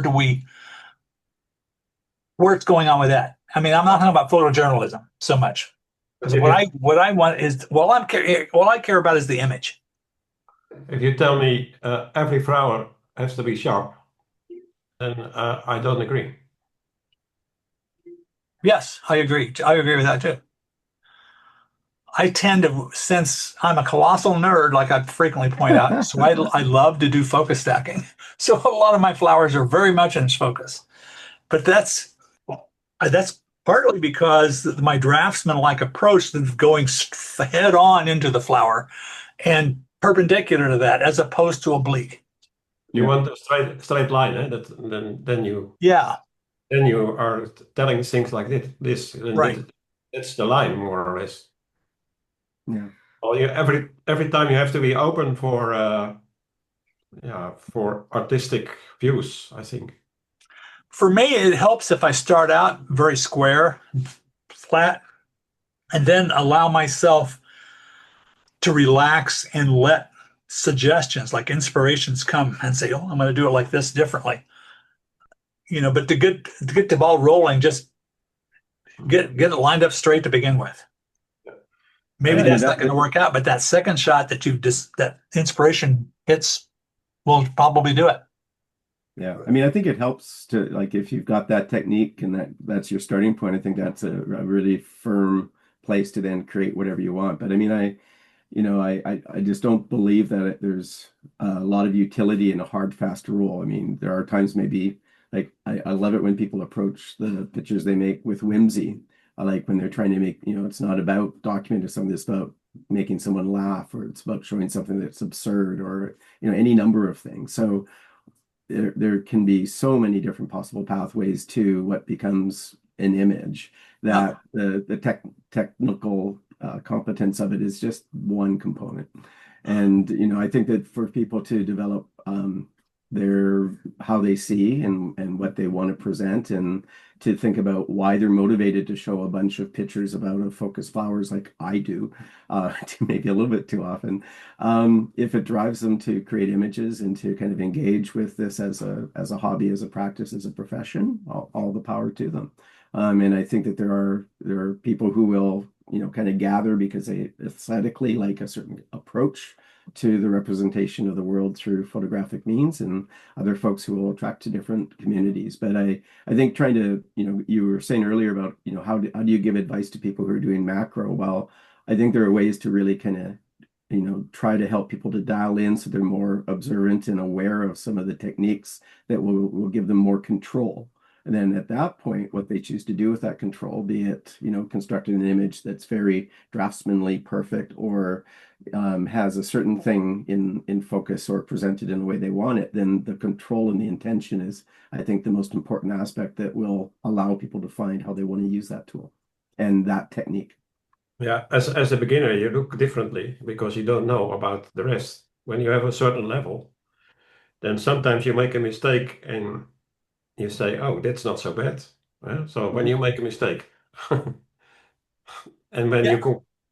it's going on with that. I mean, I'm not talking about photojournalism so much But because what I want is, all I care about is the image. if you tell me every flower has to be sharp, then I don't agree. Yes, I agree. I agree with that too. I tend to, since I'm a colossal nerd, like I frequently point out, so I love to do focus stacking. So a lot of my flowers are very much in focus, but that's partly because my draftsman-like approach of going head on into the flower and perpendicular to that, as opposed to oblique. You Yeah. want a straight line, eh? Yeah, Then you are telling things like this, and right. that's the line more or less. Yeah. Well, every time you have to be open for for artistic views, I think. For me, it helps if I start out very square, flat, and then allow myself to relax and let suggestions like inspirations come and say, oh, I'm going to do it like this differently. But to get the ball rolling, just get it lined up straight to begin with. Maybe I mean that's not going to work out, but that second shot that inspiration hits will probably do it. Yeah, I mean, I think it helps to, like, if you've got that technique and that's your starting point, I think that's a really firm place to then create whatever you want. But I mean, I just don't believe that there's a lot of utility in a hard, fast rule. I mean, there are times maybe like I love it when people approach the pictures they make with whimsy. I like when they're trying to make, it's not about documenting something, it's about making someone laugh, or it's about showing something that's absurd, or any number of things. So there can be so many different possible pathways to what becomes an image, that the technical competence of it is just one component. And I think that for people to develop their how they see and what they want to present, and to think about why they're motivated to show a bunch of pictures of out of focus flowers like I do, maybe a little bit too often. If it drives them to create images and to kind of engage with this as a hobby, as a practice, as a profession, all the power to them. And I think that there are people who will kind of gather because they aesthetically like a certain approach to the representation of the world through photographic means, and other folks who will attract to different communities. But I think trying to, you were saying earlier about, how do you give advice to people who are doing macro? Well, I think there are ways to really kind of, try to help people to dial in so they're more observant and aware of some of the techniques that will give them more control. And then at that point, what they choose to do with that control, be it, constructing an image that's very draftsmanly perfect, or has a certain thing in focus, or presented in the way they want it, then the control and the intention is, I think, the most important aspect that will allow people to find how they want to use that tool and that technique. Yeah, as a beginner, you look differently because you don't know about the rest. When you have a certain level, then sometimes you make a mistake and you say, "Oh, that's not so bad." So when you make a mistake, and when Yeah.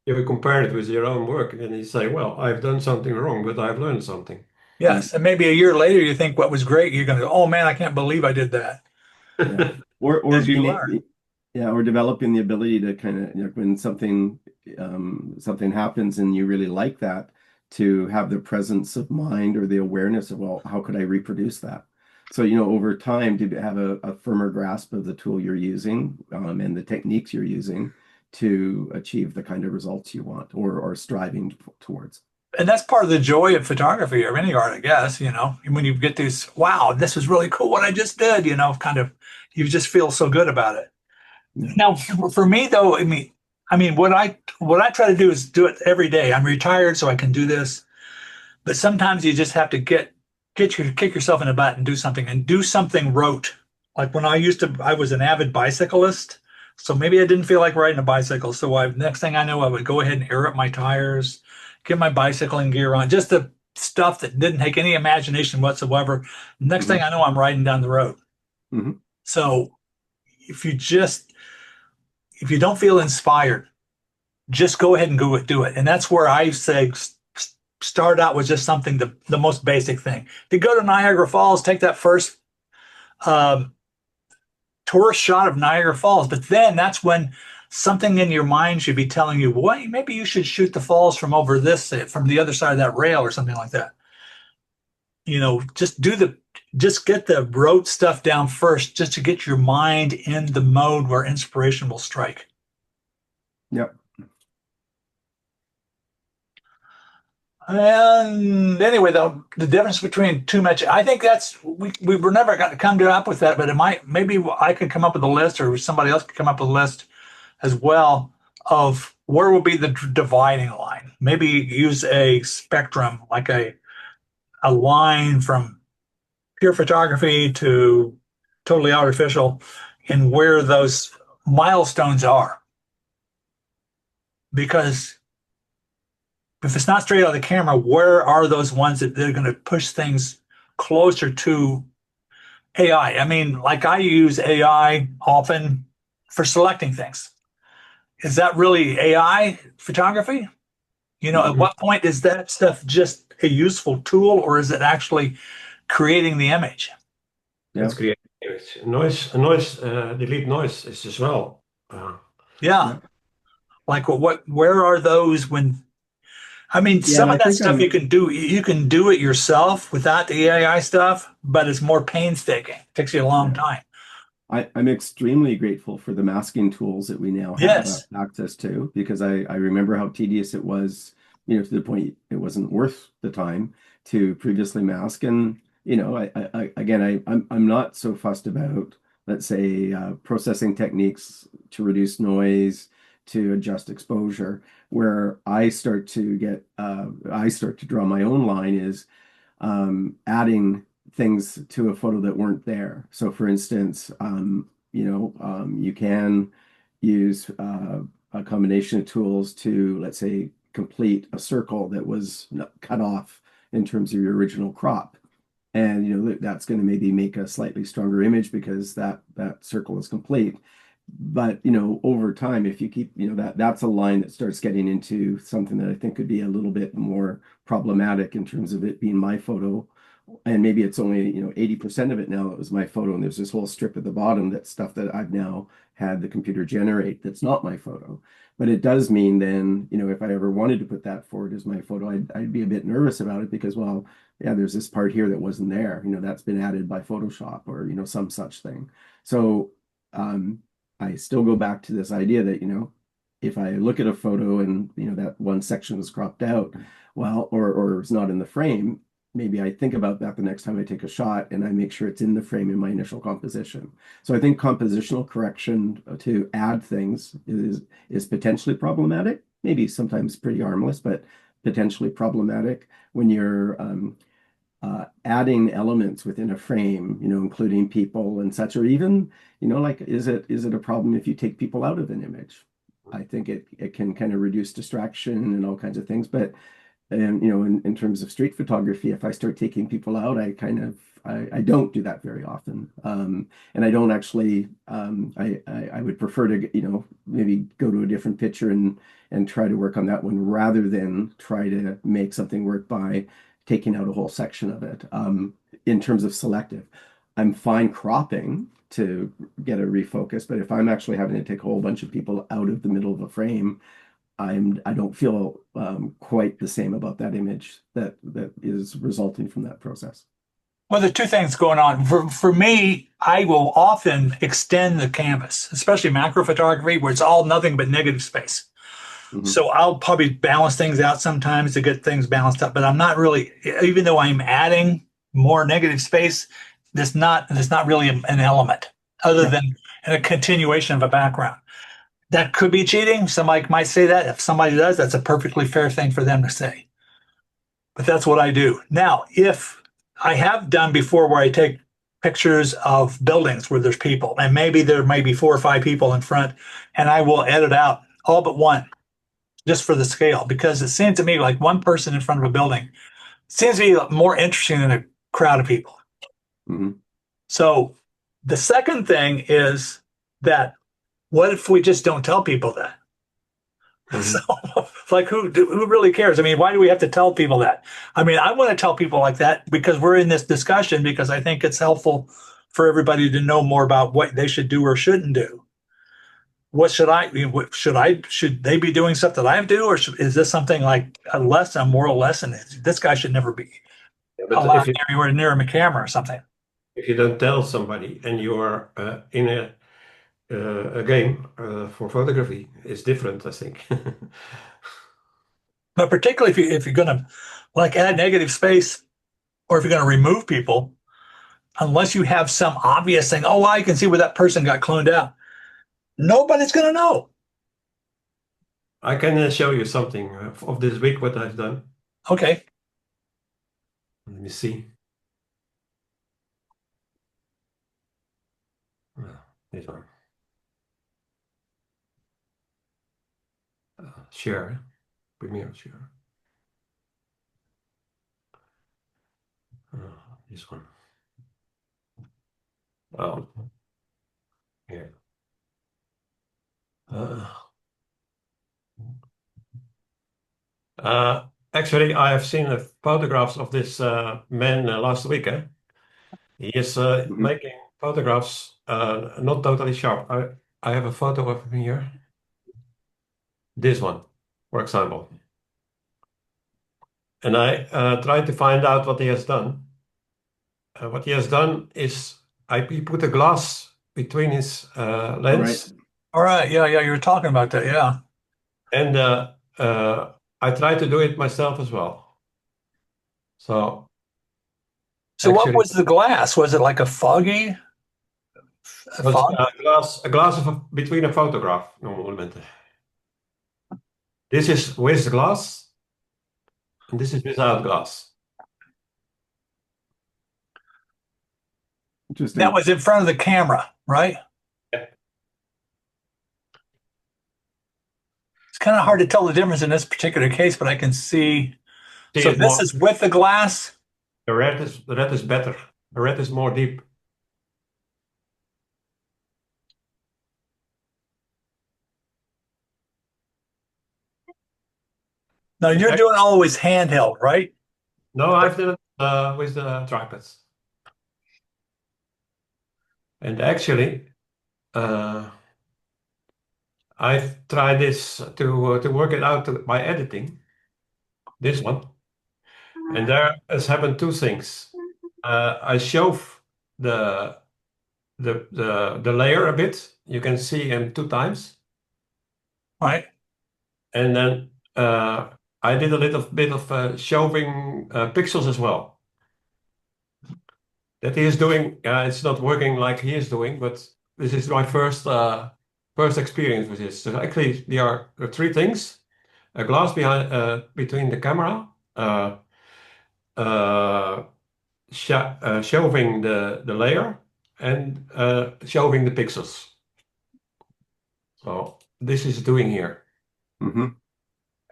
you compare it with your own work, and you say, "Well, I've done something wrong, but I've learned something." Yes. And maybe a year later, you think what was great, you're going to go, oh man, I can't believe I did that. Yeah. Or As you learn. yeah, or developing the ability to kind of, when something happens and you really like that, to have the presence of mind or the awareness of, well, how could I reproduce that? So, over time, to have a firmer grasp of the tool you're using, and the techniques you're using to achieve the kind of results you want, or striving towards. And that's part of the joy of photography or any art, I guess, when you get these, wow, this was really cool what I just did, kind of, you just feel so good about it. Yeah. Now, for me though, I mean, what I try to do is do it every day. I'm retired, so I can do this, but sometimes you just have to kick yourself in the butt and do something rote. Like when I was an avid bicyclist, so maybe I didn't feel like riding a bicycle. So next thing I know, I would go ahead and air up my tires, get my bicycling gear on, just the stuff that didn't take any imagination whatsoever. Next thing I know, I'm riding down the road. Mhm. So if you just if you don't feel inspired, just go ahead and do it. And that's where I say start out with just something the most basic thing. If you go to Niagara Falls, take that first um, tourist shot of Niagara Falls, but then that's when something in your mind should be telling you, well, maybe you should shoot the falls from over this, from the other side of that rail or something like that. Just get the rote stuff down first, just to get your mind in the mode where inspiration will strike. Yep. And anyway, though, the difference between too much, I think we were never going to come up with that, but maybe I could come up with a list, or somebody else could come up with a list as well, of where will be the dividing line. Maybe use a spectrum, like a line from pure photography to totally artificial, and where those milestones are. Because if it's not straight out of the camera, where are those ones that they're going to push things closer to AI? I mean, like I use AI often for selecting things. Is that really AI photography? At Mhm. what point is that stuff just a useful tool, or is it actually creating the image? Yeah. It's creating delete noise is as well. Yeah. Yeah. Like where are those when, I mean, Yeah. And some I of that think stuff you can do it yourself without the AI stuff, but it's more painstaking. It takes you a long yeah. time. I'm extremely grateful for the masking tools that we now have Yes. access to, because I remember how tedious it was, to the point it wasn't worth the time to previously mask. And, I'm not so fussed about, let's say, processing techniques to reduce noise, to adjust exposure. Where I start to draw my own line is adding things to a photo that weren't there. So, for instance, you can use a combination of tools to, let's say, complete a circle that was cut off in terms of your original crop. And that's going to maybe make a slightly stronger image because that circle is complete. But over time, if you keep, that's a line that starts getting into something that I think could be a little bit more problematic in terms of it being my photo. And maybe it's only 80% of it now that was my photo, and there's this whole strip at the bottom that's stuff that I've now had the computer generate that's not my photo. But it does mean then, if I ever wanted to put that forward as my photo, I'd be a bit nervous about it, because, well, yeah, there's this part here that wasn't there, that's been added by Photoshop, or some such thing. So I still go back to this idea that, if I look at a photo and, that one section was cropped out, well, or it's not in the frame, maybe I think about that the next time I take a shot, and I make sure it's in the frame in my initial composition. So I think compositional correction to add things is potentially problematic, maybe sometimes pretty harmless, but potentially problematic when you're adding elements within a frame, including people and such, or even, like, is it a problem if you take people out of an image? I think it can kind of reduce distraction and all kinds of things. But in terms of street photography, if I start taking people out, I don't do that very often. And I don't actually, I would prefer to, maybe go to a different picture and try to work on that one, rather than try to make something work by taking out a whole section of it. In terms of selective, I'm fine cropping to get a refocus, but if I'm actually having to take a whole bunch of people out of the middle of a frame, I don't feel quite the same about that image that is resulting from that process. Well, there are two things going on. For me, I will often extend the canvas, especially macro photography, where it's all nothing but negative space. Hmm. So I'll probably balance things out sometimes to get things balanced up, but I'm not really, even though I'm adding more negative space, there's not really an element other Yeah. than a continuation of a background. That could be cheating. Somebody might say that. If somebody does, that's a perfectly fair thing for them to say. But that's what I do. Now, if I have done before where I take pictures of buildings where there's people, and maybe there may be 4 or 5 people in front, and I will edit out all but one just for the scale, because it seems to me like one person in front of a building seems to be more interesting than a crowd of people. Hmm. So the second thing is that what if we just don't tell people that? So, Mhm. like, who really cares? I mean, why do we have to tell people that? I mean, I want to tell people like that because we're in this discussion because I think it's helpful for everybody to know more about what they should do or shouldn't do. What should I, should they be doing stuff that I do, or is this something like a lesson, a moral lesson? This guy should never be Yeah, but allowed anywhere near a camera or something. if you don't tell somebody and you are in a game for photography, it's different, I think. But particularly if you're going to like add negative space or if you're going to remove people, unless you have some obvious thing, oh, I can see where that person got cloned out. Nobody's going to know. I can show you something of this week what I've done. Okay. Let me see. This one. Share. Premiere share. This one. Oh, here. Uh, Actually, I have seen photographs of this man last week. He is Mhm. making photographs not totally sharp. I have a photo of him here. This one, for example. And I tried to find out what he has done. What he has done is he put a glass between his All right. lens All right. Yeah. Yeah. You were talking about that. Yeah. and I tried to do it myself as well. So So what actually, was the glass? Was it like a was fog? a glass between a photograph, normalmente. This is with glass, and this is without glass. That Interesting. was in front of the camera, right? Yeah. It's kind of hard to tell the difference in this particular case, but I can see. See So it this more. is with the glass. The red is better. The red is more deep. Now And you're doing always handheld, right? no, I've done it with the tripods. And actually, uh, I've tried this to work it out by editing this one, and there has happened two things. I shove the the layer a bit. You can see him two times, Right. and then I did a little bit of shoving pixels as well. That he is doing. It's not working like he is doing, but this is my first experience with this. So actually, there are three things: a glass behind between the camera, uh, shoving the layer, and shoving the pixels. So this is doing here, Hmm.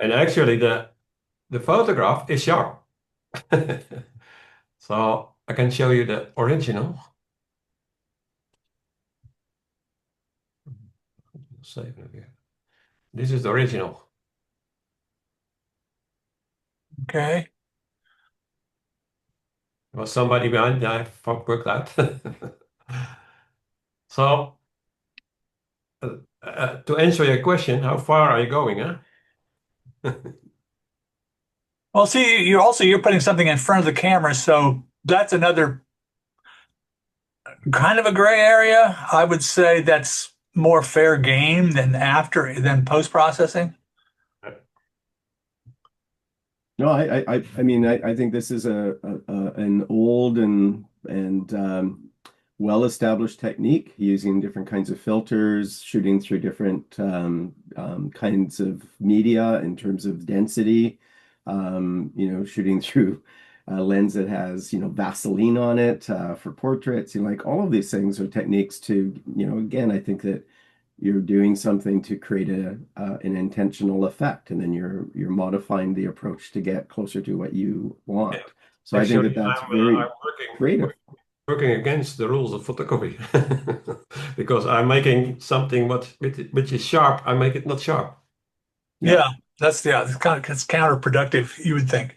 and actually the photograph is sharp. So I can show you the original. Save it here. This is the original. Okay. There was somebody behind. I worked out. So to answer your question, how far are you going, huh? Well, see, you're putting something in front of the camera, so that's another kind of a gray area. I would say that's more fair game than post processing. No, I mean, I think this is an old and well-established technique using different kinds of filters, shooting through different kinds of media in terms of density. Shooting through a lens that has, Vaseline on it for portraits. Like all of these things are techniques to, again, I think that you're doing something to create an intentional effect, and then you're modifying the approach to get closer to what you Yeah. want. So I think that Actually, that's I'm very working creative. working against the rules of photography because I'm making something which is sharp. I make it not sharp. Yeah. Yeah, it's kind of it's counterproductive, you would think.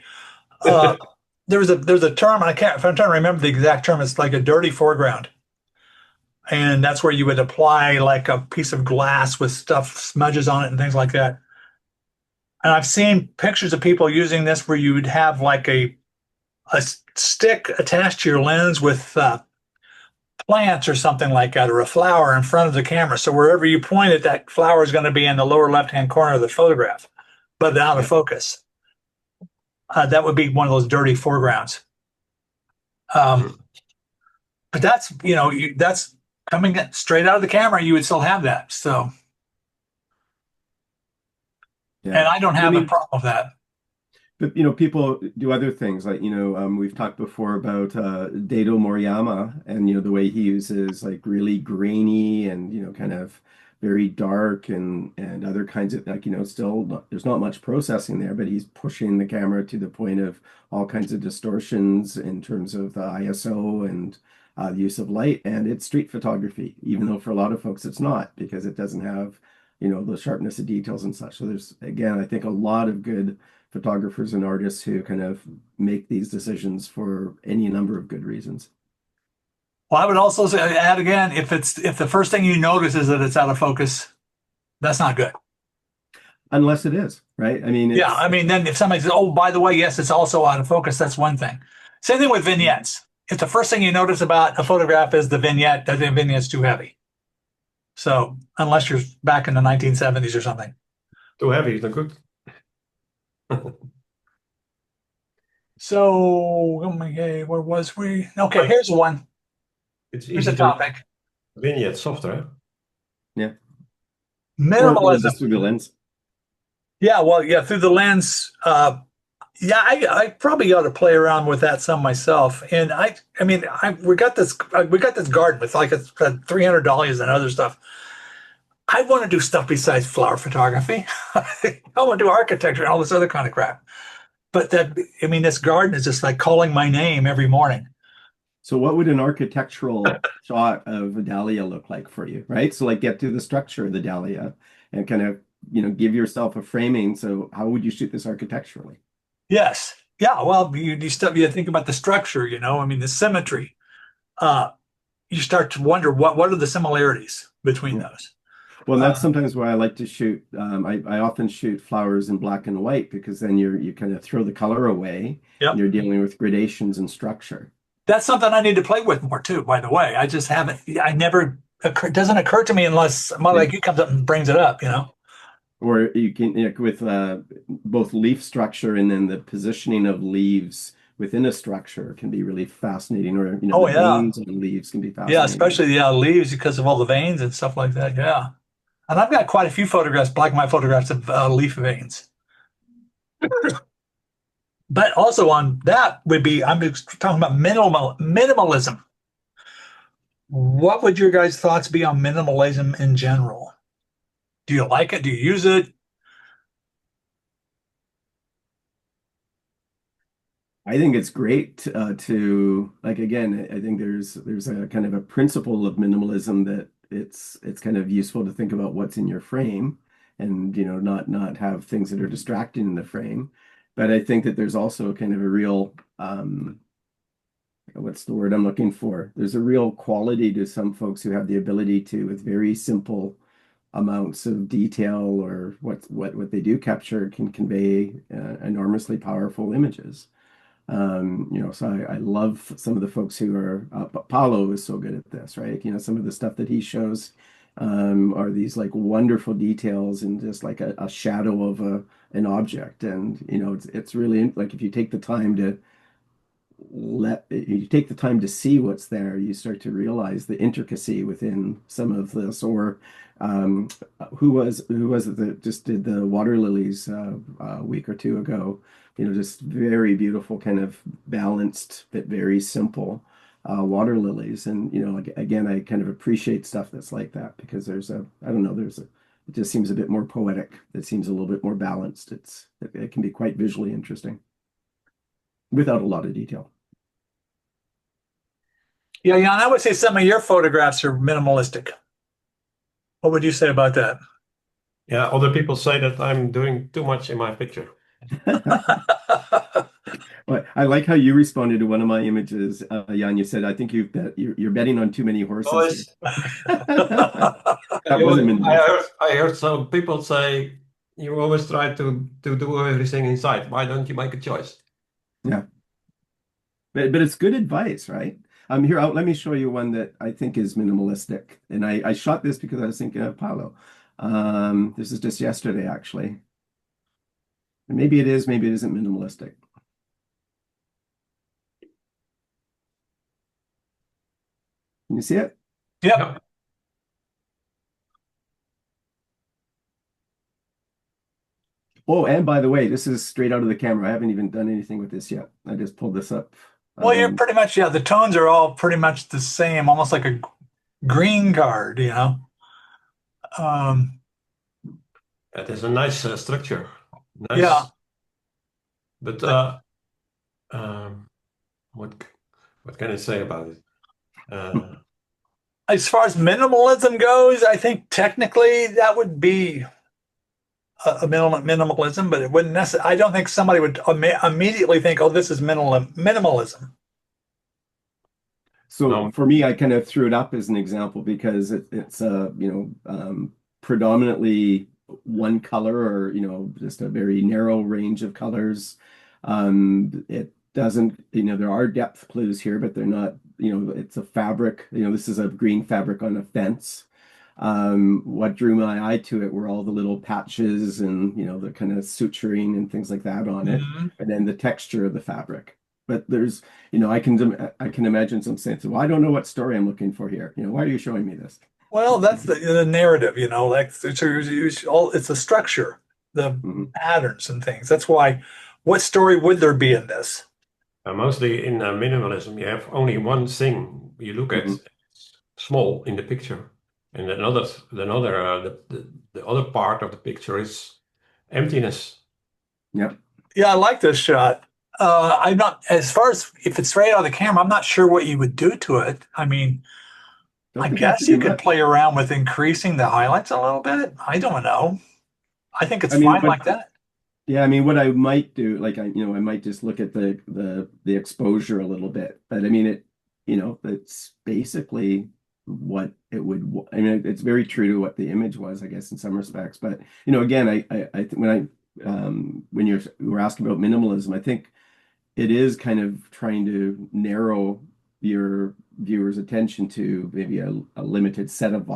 Uh, there's a term, I can't, if I'm trying to remember the exact term, it's like a dirty foreground. And that's where you would apply like a piece of glass with stuff, smudges on it and things like that. And I've seen pictures of people using this where you would have like a stick attached to your lens with plants or something like that, or a flower in front of the camera. So wherever you point it, that flower is going to be in the lower left-hand corner of the photograph, but out of Yeah. focus. That would be one of those dirty foregrounds. Um, Hmm. but that's, that's coming straight out of the camera. You would still have that. So, Yeah. and I don't But I have a mean, problem with that. but people do other things like, we've talked before about Dado Moriyama and the way he uses like really grainy and kind of very dark and other kinds of like still there's not much processing there, but he's pushing the camera to the point of all kinds of distortions in terms of the ISO and the use of light, and it's street photography, even though for a lot of folks it's not because it doesn't have the sharpness of details and such. So there's again, I think a lot of good photographers and artists who kind of make these decisions for any number of good reasons. Well, I would also say, add again, if the first thing you notice is that it's out of focus, that's not good. Unless it is, right? I mean, Yeah, it's I mean, then if somebody says, "Oh, by the way, yes, it's also out of focus," that's one thing. Same thing with vignettes. If the first thing you notice about a photograph is the vignette, that the vignette's too heavy. So unless you're back in the 1970s or something. Too heavy, is not good. So, okay, where was we? Okay, Like here's one. it's Here's a easy to topic. vignette software. yeah, or Minimalism. just through the lens. Yeah, well, yeah, through the lens. Yeah, I probably ought to play around with that some myself. And I mean, we got this garden with like 300 dahlias and other stuff. I want to do stuff besides flower photography. I want to do architecture and all this other kind of crap. But I mean, this garden is just like calling my name every morning. So what would an architectural shot of a dahlia look like for you, right? So like get to the structure of the dahlia and kind of, give yourself a framing. So how would you shoot this architecturally? Yes. Yeah. Well, you think about the structure, I mean, the symmetry. Uh, you start to wonder what are the similarities between Yeah. those. Well, and that's Uh, sometimes why I like to shoot. I often shoot flowers in black and white because then you kind of throw the color away and yep. you're dealing with gradations and structure. That's something I need to play with more too, by the way. I just haven't, I never, it doesn't occur to me unless somebody Yeah. like you comes up and brings it up. Or you can, with both leaf structure and then the positioning of leaves within a structure can be really fascinating. Or, Oh, the yeah. veins on leaves can be Yeah. fascinating. Especially the leaves because of all the veins and stuff like that. Yeah. And I've got quite a few photographs, black and white photographs of leaf veins. But also on that would be, I'm just talking about minimalism. What would your guys' thoughts be on minimalism in general? Do you like it? Do you use it? I think it's great to like again, I think there's a kind of a principle of minimalism that it's kind of useful to think about what's in your frame and not have things that are distracting in the frame. But I think that there's also kind of a real what's the word I'm looking for? There's a real quality to some folks who have the ability to, with very simple amounts of detail or what they do capture, can convey enormously powerful images. So I love some of the folks who are, Paulo is so good at this, right? Some of the stuff that he shows are these like wonderful details and just like a shadow of an object. And, it's really like if you take the time to you take the time to see what's there, you start to realize the intricacy within some of this. Or um, who was it that just did the water lilies a week or two ago? Just very beautiful, kind of balanced but very simple water lilies. And like, again, I kind of appreciate stuff that's like that because I don't know, it just seems a bit more poetic. It seems a little bit more balanced. It can be quite visually interesting without a lot of detail. Yeah, Jan, I would say some of your photographs are minimalistic. What would you say about that? Yeah, other people say that I'm doing too much in my picture. Well, I like how you responded to one of my images, Jan. You said, "I think you're betting on too many horses here." Always, That wasn't minimalistic. I heard some people say you always try to do everything inside. Why don't you make a choice? Yeah, but it's good advice, right? Here, let me show you one that I think is minimalistic. And I shot this because I was thinking of Paolo. This is just yesterday, actually. And maybe it is, maybe it isn't minimalistic. Can you see it? Yep. Yep. Oh, and by the way, this is straight out of the camera. I haven't even done anything with this yet. I just pulled this up. Well, you're pretty much, yeah, the tones are all pretty much the same, almost like a green card, you know? Um, It is a nice structure. yeah. Nice, but um, what what can I say about it? Uh, As far as minimalism goes, I think technically that would be a minimalism, but it wouldn't necessarily, I don't think somebody would immediately think, oh, this is minimalism. So no, for me, I kind of threw it up as an example because it's predominantly one color or just a very narrow range of colors. It doesn't, there are depth clues here, but they're not, it's a fabric. This is a green fabric on a fence. What drew my eye to it were all the little patches and the kind of suturing and things like that on it, Mhm. and then the texture of the fabric. But there's I can imagine some sense. Well, I don't know what story I'm looking for here. Why are you showing me this? Well, that's the narrative, like it's the structure, the Mhm. patterns and things. That's why, what story would there be in this? mostly in minimalism, you have only one thing you look at, Mhm. it's small in the picture, and the other part of the picture is emptiness. Yep. Yeah, I like this shot. I'm not, as far as if it's straight out of the camera, I'm not sure what you would do to it. I mean, Don't I think you have to guess do you could play much. around with increasing the highlights a little bit. I don't know. I think it's I mean, fine what like that. Yeah, I mean, what I might do, like I might just look at the exposure a little bit. But I mean, it's basically what it would. I mean, it's very true to what the image was, I guess, in some respects. But again, when you were asking about minimalism, I think it is kind of trying to narrow your viewer's attention to maybe a limited set of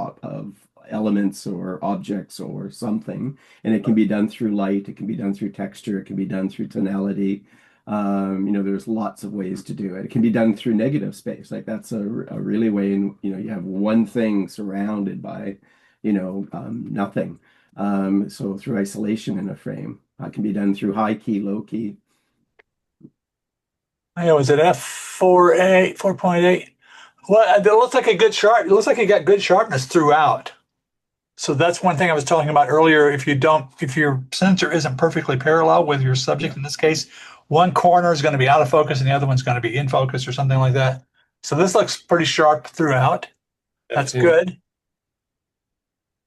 elements or objects or something. And it can be done through light, it can be done through texture, it can be done through tonality. There's lots of ways to do it. It can be done through negative space. Like that's a really way in, you have one thing surrounded by, nothing. So through isolation in a frame, it can be done through high key, low key. I know, is it F4A, 4.8? Well, it looks like a good sharp. It looks like you got good sharpness throughout. So that's one thing I was talking about earlier. If your sensor isn't perfectly parallel with your subject, Yeah. in this case, one corner is going to be out of focus and the other one's going to be in focus or something like that. So this looks pretty sharp throughout. That's And, good.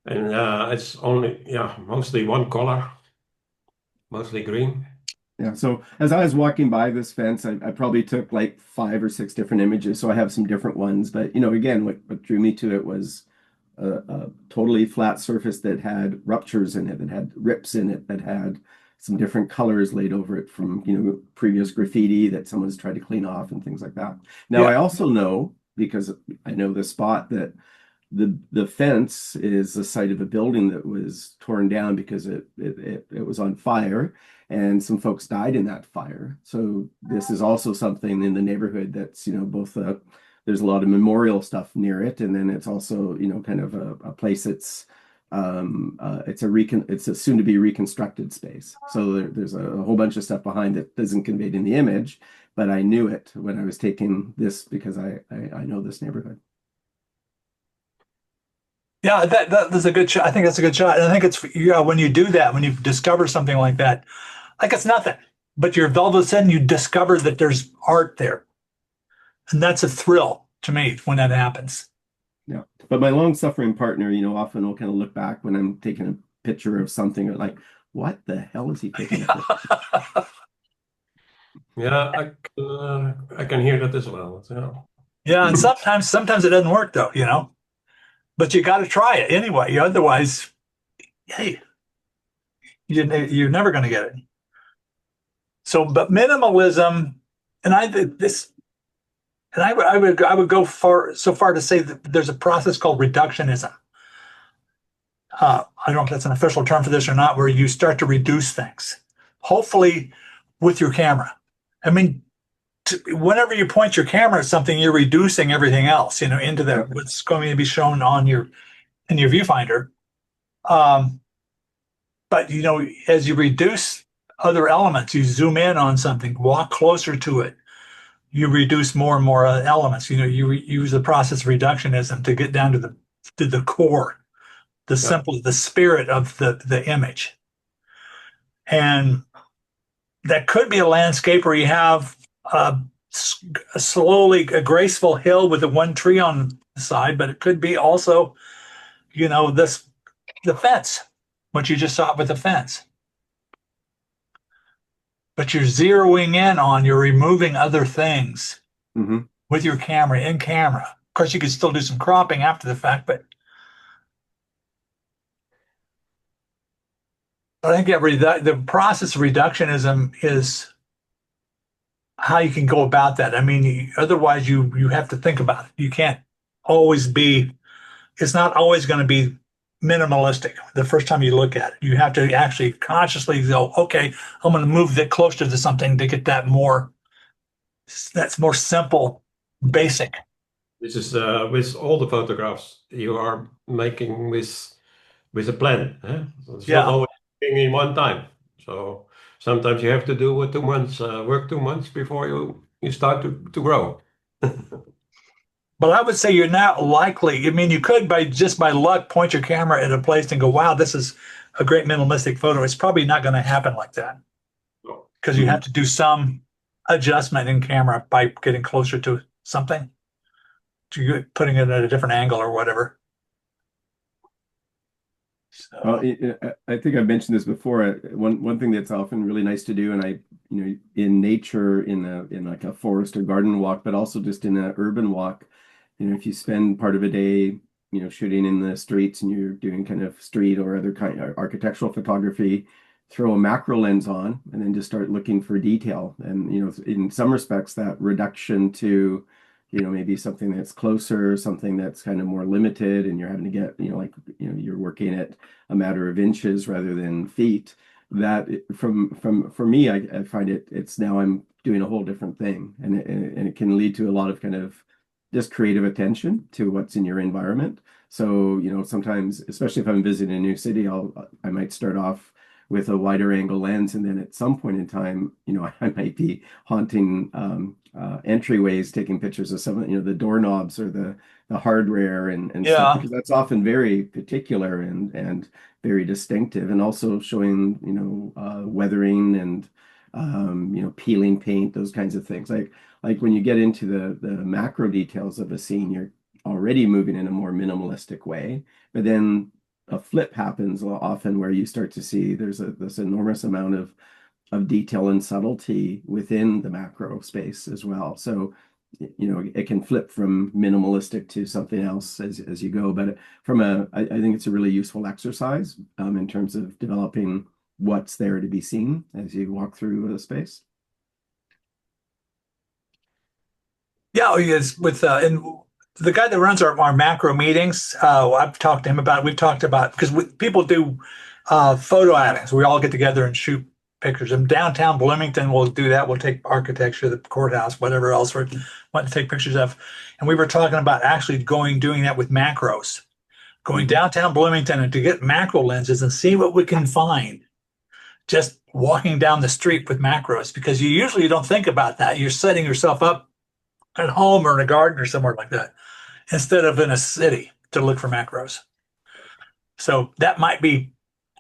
and it's only, yeah, mostly one color, mostly green. Yeah, so as I was walking by this fence, I probably took like 5 or 6 different images. So I have some different ones. But again, what drew me to it was a totally flat surface that had ruptures in it, that had rips in it, that had some different colors laid over it from previous graffiti that someone's tried to clean off and things like that. Now Yeah. I also know, because I know the spot, that the fence is the site of a building that was torn down because it was on fire and some folks died in that fire. So this is also something in the neighborhood that's both there's a lot of memorial stuff near it, and then it's also kind of a place that's it's a soon to be reconstructed space. So there's a whole bunch of stuff behind that isn't conveyed in the image, but I knew it when I was taking this because I know this neighborhood. Yeah, that's a good shot. I think that's a good shot. And I think it's, when you do that, when you discover something like it's nothing, but you're all of a sudden you discover that there's art there. And that's a thrill. to me when that happens. Yeah. But my long-suffering partner, often will kind of look back when I'm taking a picture of something and like, what the hell is he taking a picture? Yeah, I can hear that as well. Yeah, and sometimes it doesn't work though, but you got to try it anyway. Otherwise, hey, you're never going to get it. So, but minimalism, and I did this, and I would go so far to say that there's a process called reductionism. I don't know if that's an official term for this or not, where you start to reduce things, hopefully with your camera. I mean, whenever you point your camera at something, you're reducing everything else, into Yeah. what's going to be shown on in your viewfinder. Um, but as you reduce other elements, you zoom in on something, walk closer to it, you reduce more and more elements. Use the process of reductionism to get down to the core, the Yeah. simple, the spirit of the image. And that could be a landscape where you have a graceful hill with the one tree on the side, but it could be also, the fence, what you just saw with the fence. But you're zeroing in on, you're removing other things Hmm. with your camera in camera. Of course, you could still do some cropping after the fact, but I think the process of reductionism is how you can go about that. I mean, otherwise you have to think about it. You can't always be. It's not always going to be minimalistic the first time you look at it. You have to actually consciously go, okay, I'm going to move it closer to something to get that's more simple, basic. This is with all the photographs you are making with a plan. Eh? It's not Yeah. always in one time. So sometimes you have to do 2 months, work 2 months before you start to grow. But I would say you're not likely. I mean, you could by luck point your camera at a place and go, "Wow, this is a great minimalistic photo." It's probably not going to happen like that because you Hmm. have to do some adjustment in camera by getting closer to something, to putting it at a different angle or whatever. Well, So I think I've mentioned this before. One thing that's often really nice to do, and in nature, in like a forest or garden walk, but also just in an urban walk, if you spend part of a day, shooting in the streets and you're doing kind of street or other kind of architectural photography, throw a macro lens on and then just start looking for detail. And, in some respects, that reduction to maybe something that's closer, something that's kind of more limited, and you're having to get, you're working at a matter of inches rather than feet. That for me, I find it's now I'm doing a whole different thing, and it can lead to a lot of kind of just creative attention to what's in your environment. So, sometimes, especially if I'm visiting a new city, I might start off with a wider angle lens, and then at some point in time, I might be haunting entryways, taking pictures of some, the doorknobs or the hardware and stuff, yeah, because that's often very particular and very distinctive, and also showing, weathering and peeling paint, those kinds of things. Like when you get into the macro details of a scene, you're already moving in a more minimalistic way, but then a flip happens often where you start to see there's this enormous amount of detail and subtlety within the macro space as well. So, it can flip from minimalistic to something else as you go. But I think it's a really useful exercise in terms of developing what's there to be seen as you walk through a space. yeah. Yes, with and the guy that runs our macro meetings, I've talked to him about. We've talked about because people do photo outings. We all get together and shoot pictures. In downtown Bloomington, we'll do that. We'll take architecture, the courthouse, whatever else we want to take pictures of. And we were talking about actually doing that with macros, going Mhm. downtown Bloomington and to get macro lenses and see what we can find. Just walking down the street with macros, because you usually don't think about that. You're setting yourself up at home or in a garden or somewhere like that, instead of in a city to look for macros. So that might be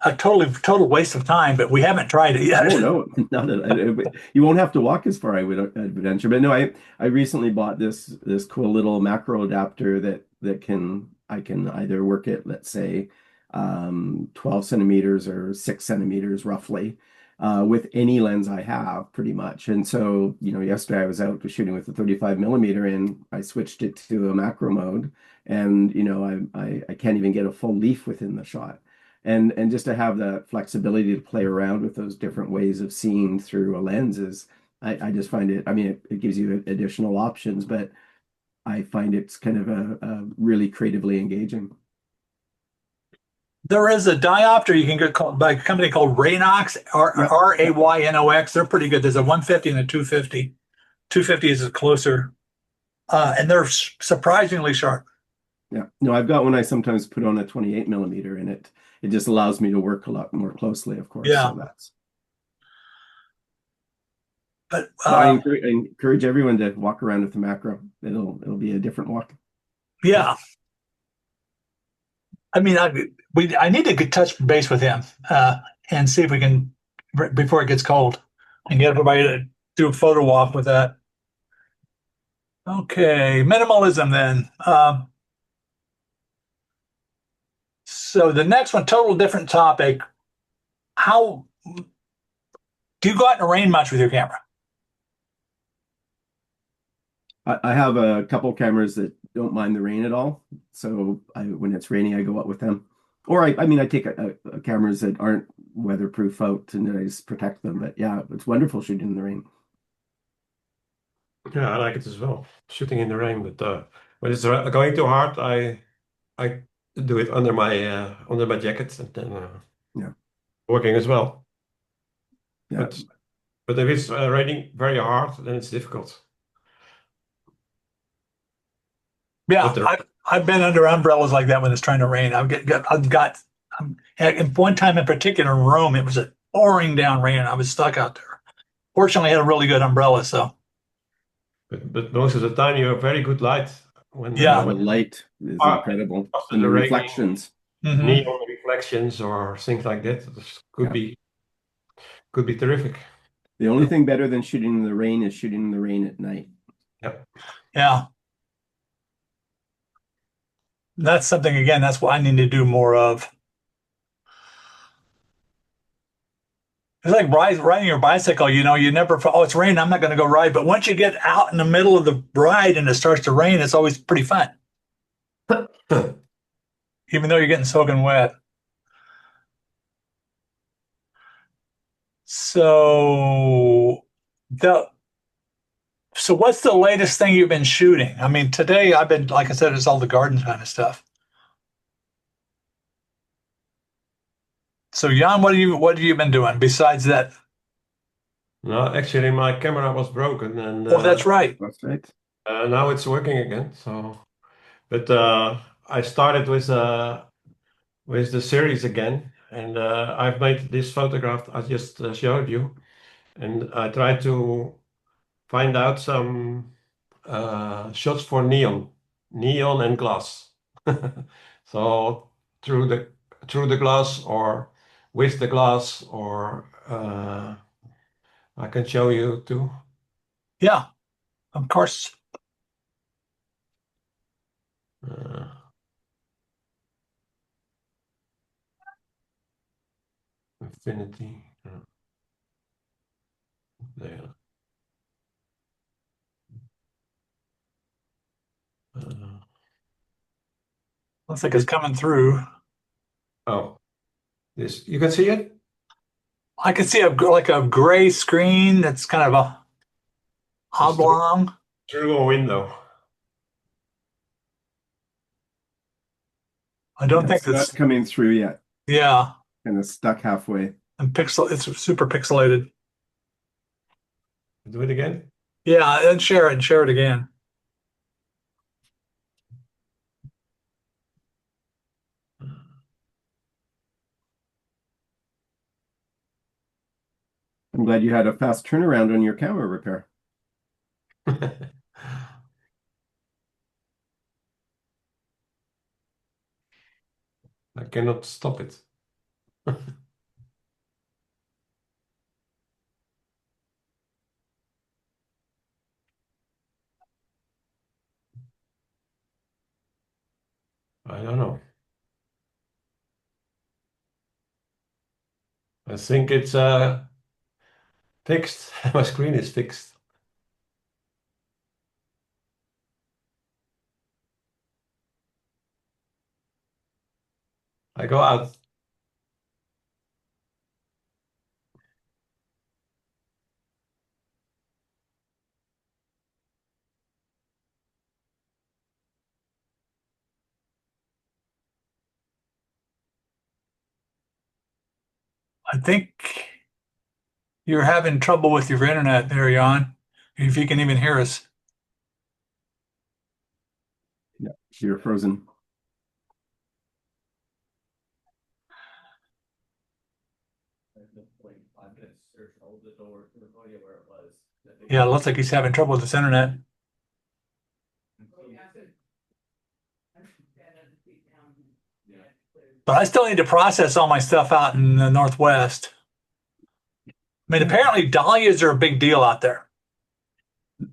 a total waste of time, but we haven't tried it yet. Oh no, not that you won't have to walk as far, I would venture. But no, I recently bought this cool little macro adapter that can I can either work at, let's say, 12 centimeters or 6 centimeters roughly, with any lens I have pretty much. And so, yesterday I was out shooting with a 35 millimeter and I switched it to a macro mode, and I can't even get a full leaf within the shot. And just to have that flexibility to play around with those different ways of seeing through a lens is, I just find it, I mean, it gives you additional options, but I find it's kind of a really creatively engaging. There is a diopter you can get called by a company called Raynox, Yep. Yep. Raynox. They're pretty good. There's a 150 and a 250. 250 is closer, and they're surprisingly sharp. Yeah. No, I've got one I sometimes put on a 28 millimeter, and it just allows me to work a lot more closely, of course. Yeah, So that's, but but I encourage everyone to walk around with the macro. It'll be a different walk. yeah. I mean, I need to get touch base with him and see if we can before it gets cold and get everybody to do a photo walk with that. Okay, minimalism then. So the next one, total different topic. How do you go out in the rain much with your camera? I have a couple cameras that don't mind the rain at all. So when it's raining, I go out with them. Or I mean, I take cameras that aren't weatherproof out and I just protect them. But yeah, it's wonderful shooting in the rain. Yeah, I like it as well. Shooting in the rain, but when it's going too hard, I do it under my jacket and then Yeah, working as well. yeah. But but if it's raining very hard, then it's difficult. Yeah, But the I've been under umbrellas like that when it's trying to rain. I've got and one time in particular in Rome, it was a pouring down rain and I was stuck out there. Fortunately, I had a really good umbrella, so but most of the time you have very good light Yeah, yeah. the light is uh, incredible. after And the the raining, reflections. Hmm. neon reflections or things like that. This Yeah. could be terrific. The only thing better than shooting in the rain is shooting in the rain at night. Yeah. Yeah. That's something again, that's what I need to do more of. It's like riding your bicycle, you never, oh, it's raining, I'm not going to go ride. But once you get out in the middle of the ride and it starts to rain, it's always pretty fun, even though you're getting soaking wet. So the so what's the latest thing you've been shooting? I mean, today I've been, like I said, it's all the garden kind of stuff. So Jan, what have you been doing besides that? No, actually my camera was broken and Oh, that's right. That's right. now it's working again. So, but I started with the series again, and I've made this photograph I just showed you, and I tried to find out some shots for neon and glass. So through the through the glass or with the glass, or I can show you too. Yeah, of course. Uh, Infinity. There. Uh, Looks like it's coming through. oh, this you can see it I can see like a gray screen that's kind of a just through, oblong. through a window. I don't Yeah, think it's not that's, coming through yet. yeah, Kind of stuck halfway. and it's super pixelated. Do it again. Yeah, and share it again. I'm glad you had a fast turnaround on your camera repair. I cannot stop it. I think it's fixed. My screen is fixed. I go out. I think you're having trouble with your internet there, Jan, if you can even hear us. Yeah, you're frozen. Yeah, it looks like he's having trouble with his internet. But I still need to process all my stuff out in the Northwest. I mean, apparently dahlias are a big deal out there.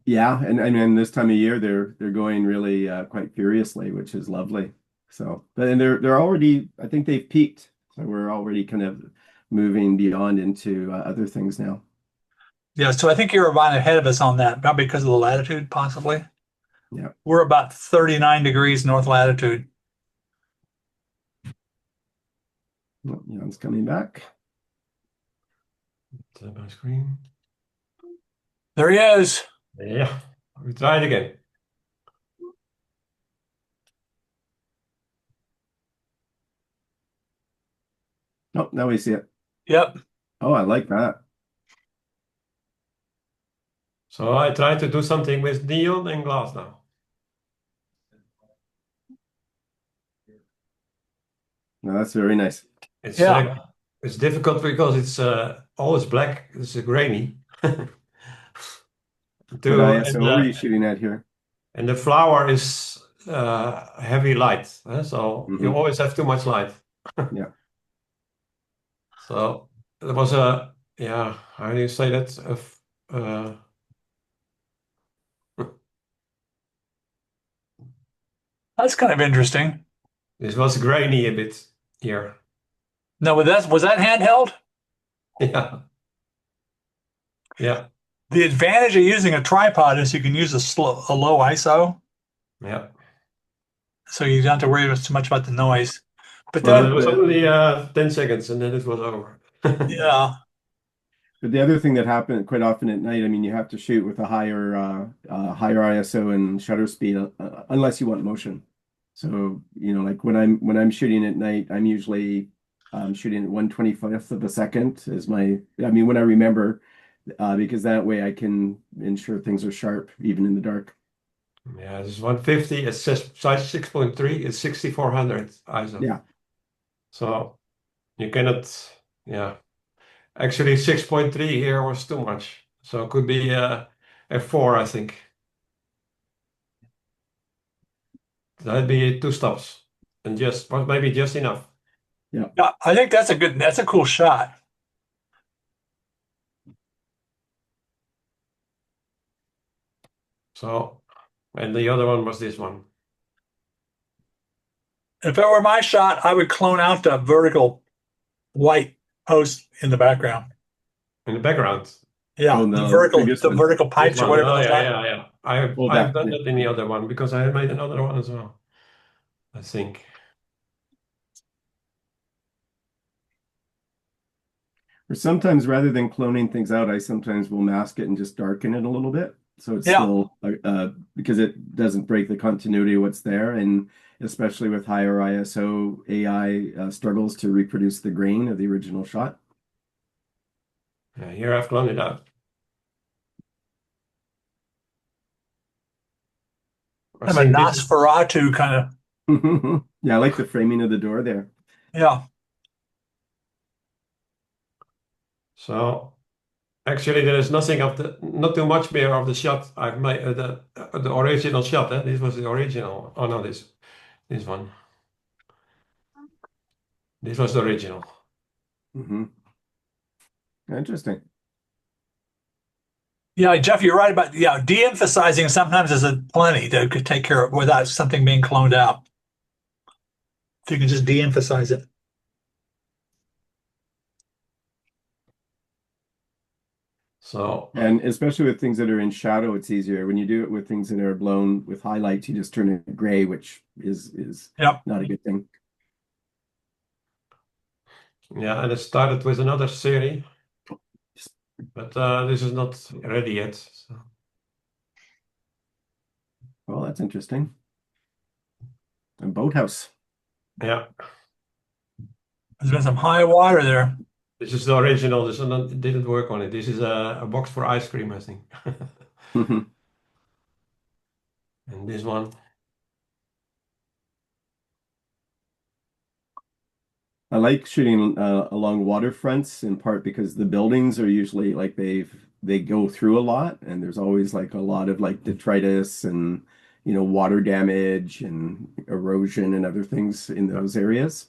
Yeah, and I mean this time of year they're going really quite furiously, which is lovely. So, and they're already, I think they've peaked. So we're already kind of moving beyond into other things now. Yeah, so I think you're about ahead of us on that, probably because of the latitude, possibly. Yeah. We're about 39 degrees north latitude. Oh, Jan's coming back. My screen. There he is. Yeah, we try it again. Oh, now we see it. Yep. Oh, I like that. So I try to do something with neon and glass now. No, that's very nice. It's Yeah. it's difficult because it's always black. It's grainy. What To ISO are you shooting at here? and the flower is heavy light, so you Hmm. always have too much light. Yeah. So there was a yeah, how do you say that? Uh, That's kind of interesting. this was grainy a bit here. No, but was that handheld? Yeah, yeah, The advantage of using a tripod is you can use a low ISO, yeah. so you don't have to worry too much about the noise. But But it then, was only 10 seconds and then it was over. yeah, But the other thing that happened quite often at night, I mean, you have to shoot with a higher ISO and shutter speed unless you want motion. So, like when I'm shooting at night, I'm usually shooting at 1/25th of a second is I mean, when I remember, because that way I can ensure things are sharp even in the dark. Yeah, this is 150. It says size 6.3. It's 6400 ISO. Yeah. So you cannot, yeah. Actually, 6.3 here was too much. So it could be f4, I think. That'd be two stops and just, well, maybe just enough. Yeah. yeah, I think that's a cool shot. So, and the other one was this one If it were my shot, I would clone out the vertical white post in the background. in the background. Oh, Yeah, no, the previous the one. vertical This pipes or one. whatever Oh, those yeah, are. yeah, yeah. I've, Oh, I've done that in the other one because I made another one as well, I think. Or sometimes rather than cloning things out, I sometimes will mask it and just darken it a little bit. So it's Yeah, still because it doesn't break the continuity of what's there. And especially with higher ISO, AI struggles to reproduce the grain of the original shot. Yeah, here I've cloned it out. I I'm a think this is Nosferatu kind of. Yeah, I like the framing of the door there. Yeah, so. Actually, there is nothing of the, not too much more of the shot I've made, the original shot. This was the original. Oh no, this one. This was the original. Hmm. Interesting. yeah, Jeff, you're right about de-emphasizing sometimes is a plenty to could take care of without something being cloned out. So you can just de-emphasize it. So And especially with things that are in shadow, it's easier. When you do it with things that are blown with highlights, you just turn it gray, which is Yep. not a good thing. yeah, and it started with another series, but this is not ready yet. So, Well, that's interesting. A boathouse. yeah, There's been some high water there. this is the original. This one didn't work on it. This is a box for ice cream, I think. And this one, I like shooting along waterfronts in part because the buildings are usually like they go through a lot and there's always like a lot of like detritus and water damage and erosion and other things in those areas.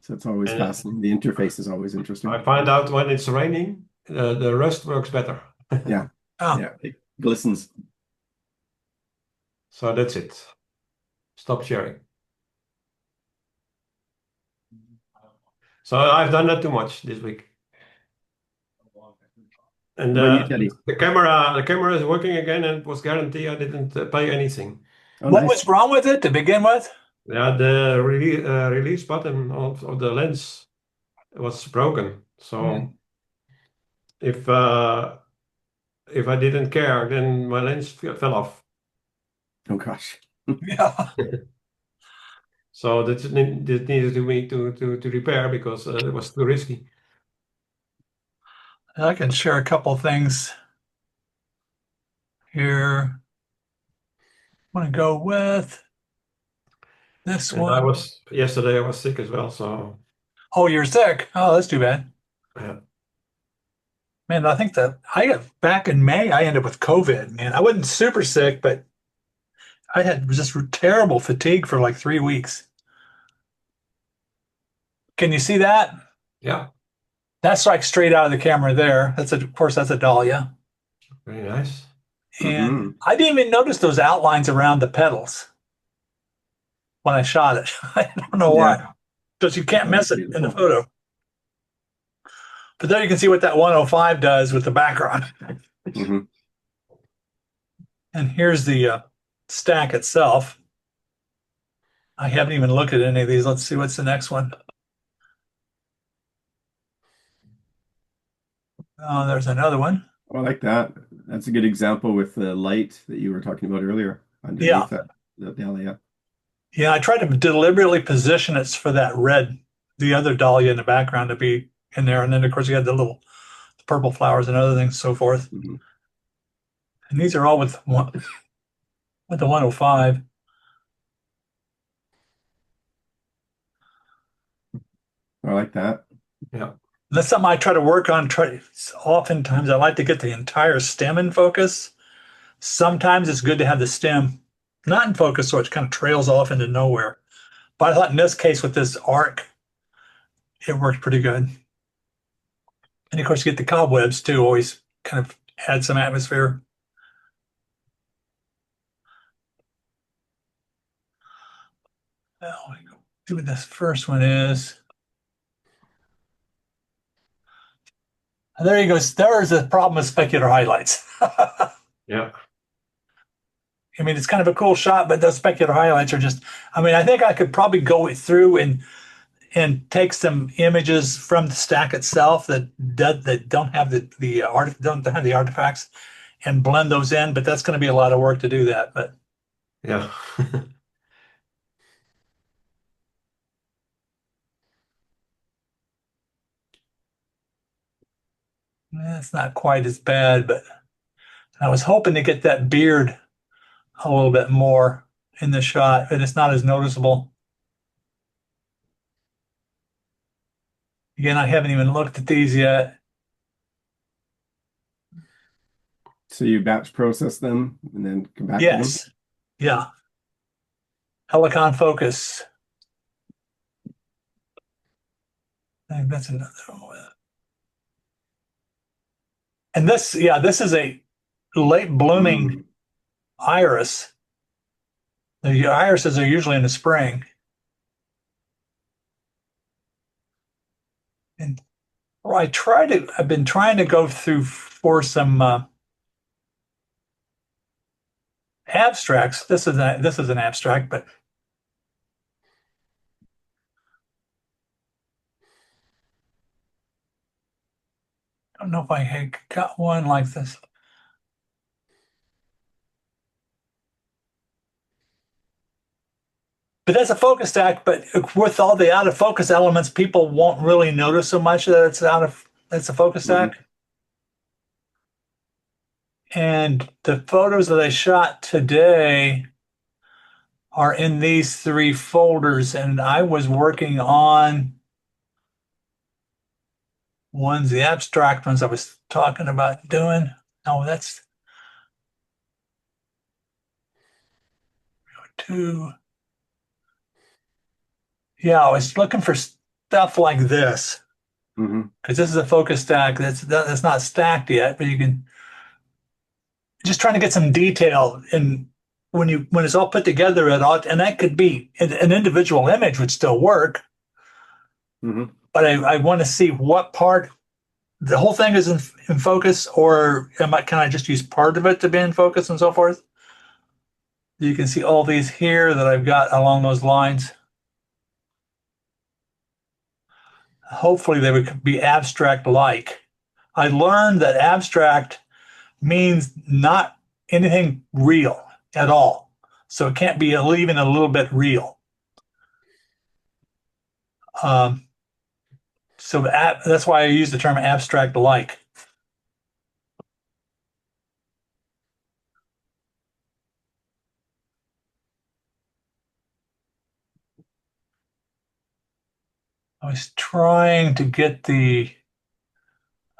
So it's always and fascinating. The interface is always interesting. I find out when it's raining, the rust works better. Yeah. Oh, Yeah. It glistens. So that's it. Stop sharing. So I've done that too much this week. And What about you, Teddy? the camera is working again, and it was guaranteed I didn't pay anything. Oh, what nice. was wrong with it to begin with? Yeah, the release button of the lens was broken. Hmm. So if uh, if I didn't care, then my lens fell off. Oh gosh. Yeah. So that needed to me to repair because it was too risky. I can share a couple things here. I want to go with this And one. yesterday I was sick as well. So Oh, you're sick. Oh, that's too bad. yeah, Man, I think that I got back in May, I ended up with COVID, man. I wasn't super sick, but I had just terrible fatigue for like 3 weeks. Can you see that? yeah, That's like straight out of the camera there. Of course, that's a Dahlia. very nice. And Hmm. I didn't even notice those outlines around the petals when I shot it. I don't know why, Yeah. because you can't Oh, that's miss it in the beautiful. photo. But there you can see what that 105 does with the background. Hmm. And here's the stack itself. I haven't even looked at any of these. Let's see what's the next one. Oh, there's another one. Oh, I like that. That's a good example with the light that you were talking about earlier Yeah. underneath that. Yeah. Yeah, I tried to deliberately position it for that red, the other dahlia in the background to be in there. And then, of course, you had the little purple flowers and other things, so forth. Hmm. And these are all with the 105. I like that. Yeah, That's something I try to work on. Oftentimes, I like to get the entire stem in focus. Sometimes it's good to have the stem not in focus, so it kind of trails off into nowhere. But I thought in this case with this arc, it worked pretty good. And of course, you get the cobwebs too, always kind of add some atmosphere. Well, see what this first one is. And there you go. There's a problem with specular highlights. yeah, I mean, it's kind of a cool shot, but those specular highlights are just, I mean, I think I could probably go through and take some images from the stack itself that don't have the art don't have the artifacts and blend those in, but that's going to be a lot of work to do that. But yeah. it's not quite as bad. But I was hoping to get that beard a little bit more in the shot, and it's not as noticeable. Again, I haven't even looked at these yet. So you batch process them and then come back to them. Yes. Yeah. Helicon focus. I think that's another one. And this, yeah, this is a late blooming Mm. iris. The irises are usually in the spring. And well, I've been trying to go through for some abstracts. This is an abstract, but I don't know if I had got one like this. But that's a focus stack, but with all the out of focus elements, people won't really notice so much that it's a focus Mhm. stack. And the photos that I shot today are in these three folders, and I was working on one's the abstract ones I was talking about doing. No, that's two. Yeah, I was looking for stuff like this Mhm. because this is a focus stack that's not stacked yet, but you can just trying to get some detail in when it's all put together at all, and that could be an individual image would still work, Mhm. but I want to see what part the whole thing is in focus, or can I just use part of it to be in focus and so forth? You can see all these here that I've got along those lines. Hopefully they would be abstract like. I learned that abstract means not anything real at all. So it can't be even a little bit real. Um, so that's why I use the term abstract like. I was trying to get the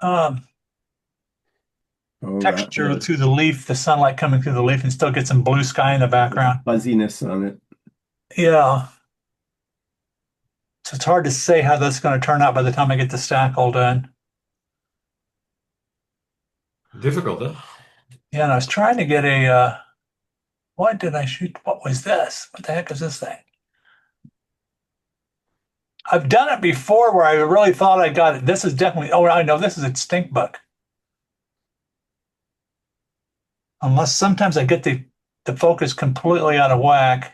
um, Oh, texture to the leaf, the sunlight coming through the leaf, and still get some blue sky in the background. fuzziness on it. Yeah. So it's hard to say how that's going to turn out by the time I get the stack all done. Difficult, huh? Yeah, and I was trying to get what did I shoot? What was this? What the heck is this thing? I've done it before where I really thought I got it. This is definitely, oh, I know this is a stink bug. Unless sometimes I get the focus completely out of whack.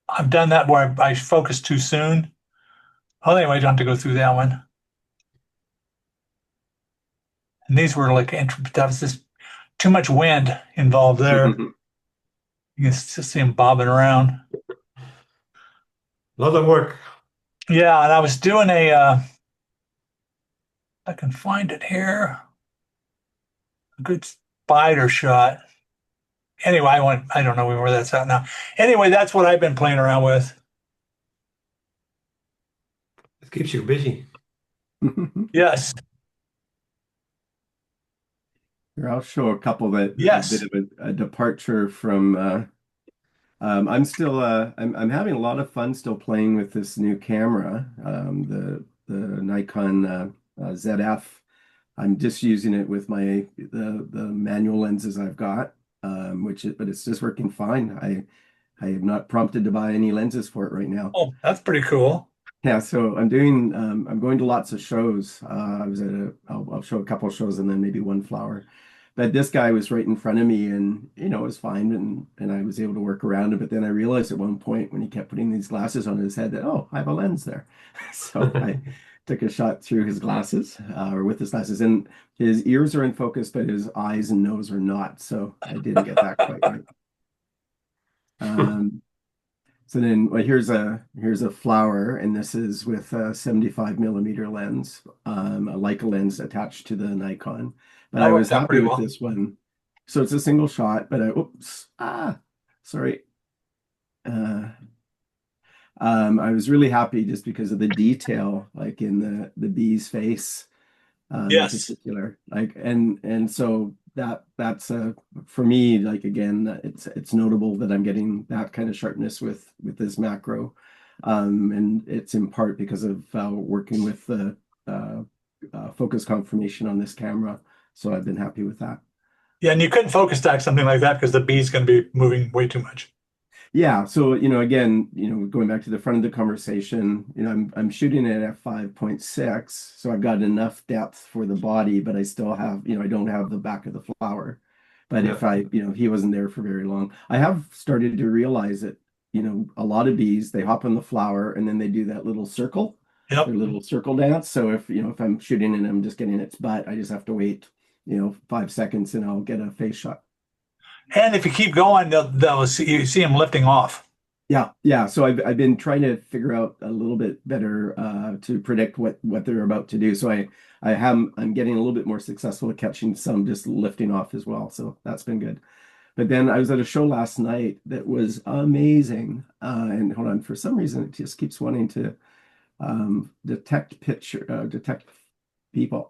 I've done that where I focus too soon. Oh, anyway, I don't have to go through that one. And these were like, that was just too much wind involved there. You can just see them bobbing around. A lot of work. Yeah, and I was doing I can find it here, a good spider shot. Anyway, I don't know where that's at now. Anyway, that's what I've been playing around with. It keeps you busy. Yes, Here, I'll show a couple that a bit yes. of a departure from I'm still I'm having a lot of fun still playing with this new camera, the Nikon ZF. I'm just using it with the manual lenses I've got, but it's just working fine. I am not prompted to buy any lenses for it right now. Oh, that's pretty cool. Yeah, so I'm going to lots of shows. I was at I'll show a couple of shows and then maybe one flower. But this guy was right in front of me and it was fine and I was able to work around it. But then I realized at one point when he kept putting these glasses on his head that, oh, I have a lens there. So I took a shot through his glasses or with his glasses, and his ears are in focus, but his eyes and nose are not. So I didn't get that quite right. Um, so then, well, here's a flower, and this is with a 75 millimeter lens, a Leica lens attached to the Nikon. But I That was worked out happy pretty with well. this one. So it's a single shot, but sorry. Uh, I was really happy just because of the detail, like in the bee's face, in Yes. particular. Like and so that's for me, like again, it's notable that I'm getting that kind of sharpness with this macro. And it's in part because of working with the focus confirmation on this camera. So I've been happy with that. Yeah, and you couldn't focus stack something like that because the bee's going to be moving way too much. Yeah, so again, going back to the front of the conversation, I'm shooting it at 5.6, so I've got enough depth for the body, but I still have, I don't have the back of the flower. But Yeah. if he wasn't there for very long. I have started to realize that, a lot of bees, they hop on the flower and then they do that little circle, their Yep. little circle dance. So if I'm shooting and I'm just getting its butt, I just have to wait, 5 seconds and I'll get a face shot. And if you keep going, they'll see, you see them lifting off. Yeah, yeah. So I've been trying to figure out a little bit better to predict what they're about to do. So I'm getting a little bit more successful at catching some just lifting off as well. So that's been good. But then I was at a show last night that was amazing. And hold on, for some reason it just keeps wanting to detect people.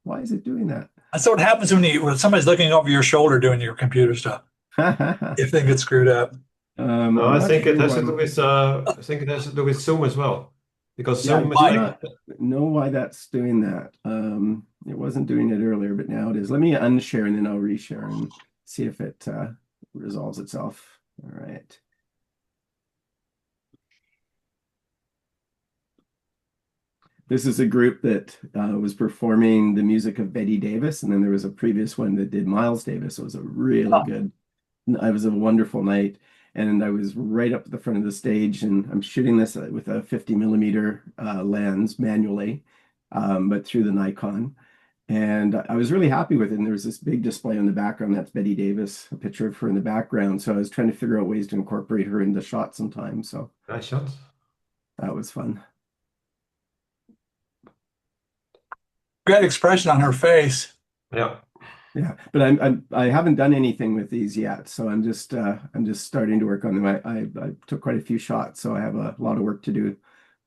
Why is it doing that? That's what happens when somebody's looking over your shoulder doing your computer stuff. If they get screwed up. No, I'm I not think it sure has why. to do with I think it has to do with Zoom as well, because Yeah, I Some Zoom is do might. like not know why that's doing that. It wasn't doing it earlier, but now it is. Let me unshare and then I'll reshare and see if it resolves itself. All right. This is a group that was performing the music of Betty Davis, and then there was a previous one that did Miles Davis. It was a really good, it was a wonderful night. And I was right up at the front of the stage, and I'm shooting this with a 50 millimeter lens manually, but through the Nikon. And I was really happy with it. And there was this big display in the background. That's Betty Davis, a picture of her in the background. So I was trying to figure out ways to incorporate her in the shot sometime. So nice shot. that was fun. Great expression on her face. Yeah. Yeah, but I haven't done anything with these yet. So I'm just starting to work on them. I took quite a few shots, so I have a lot of work to do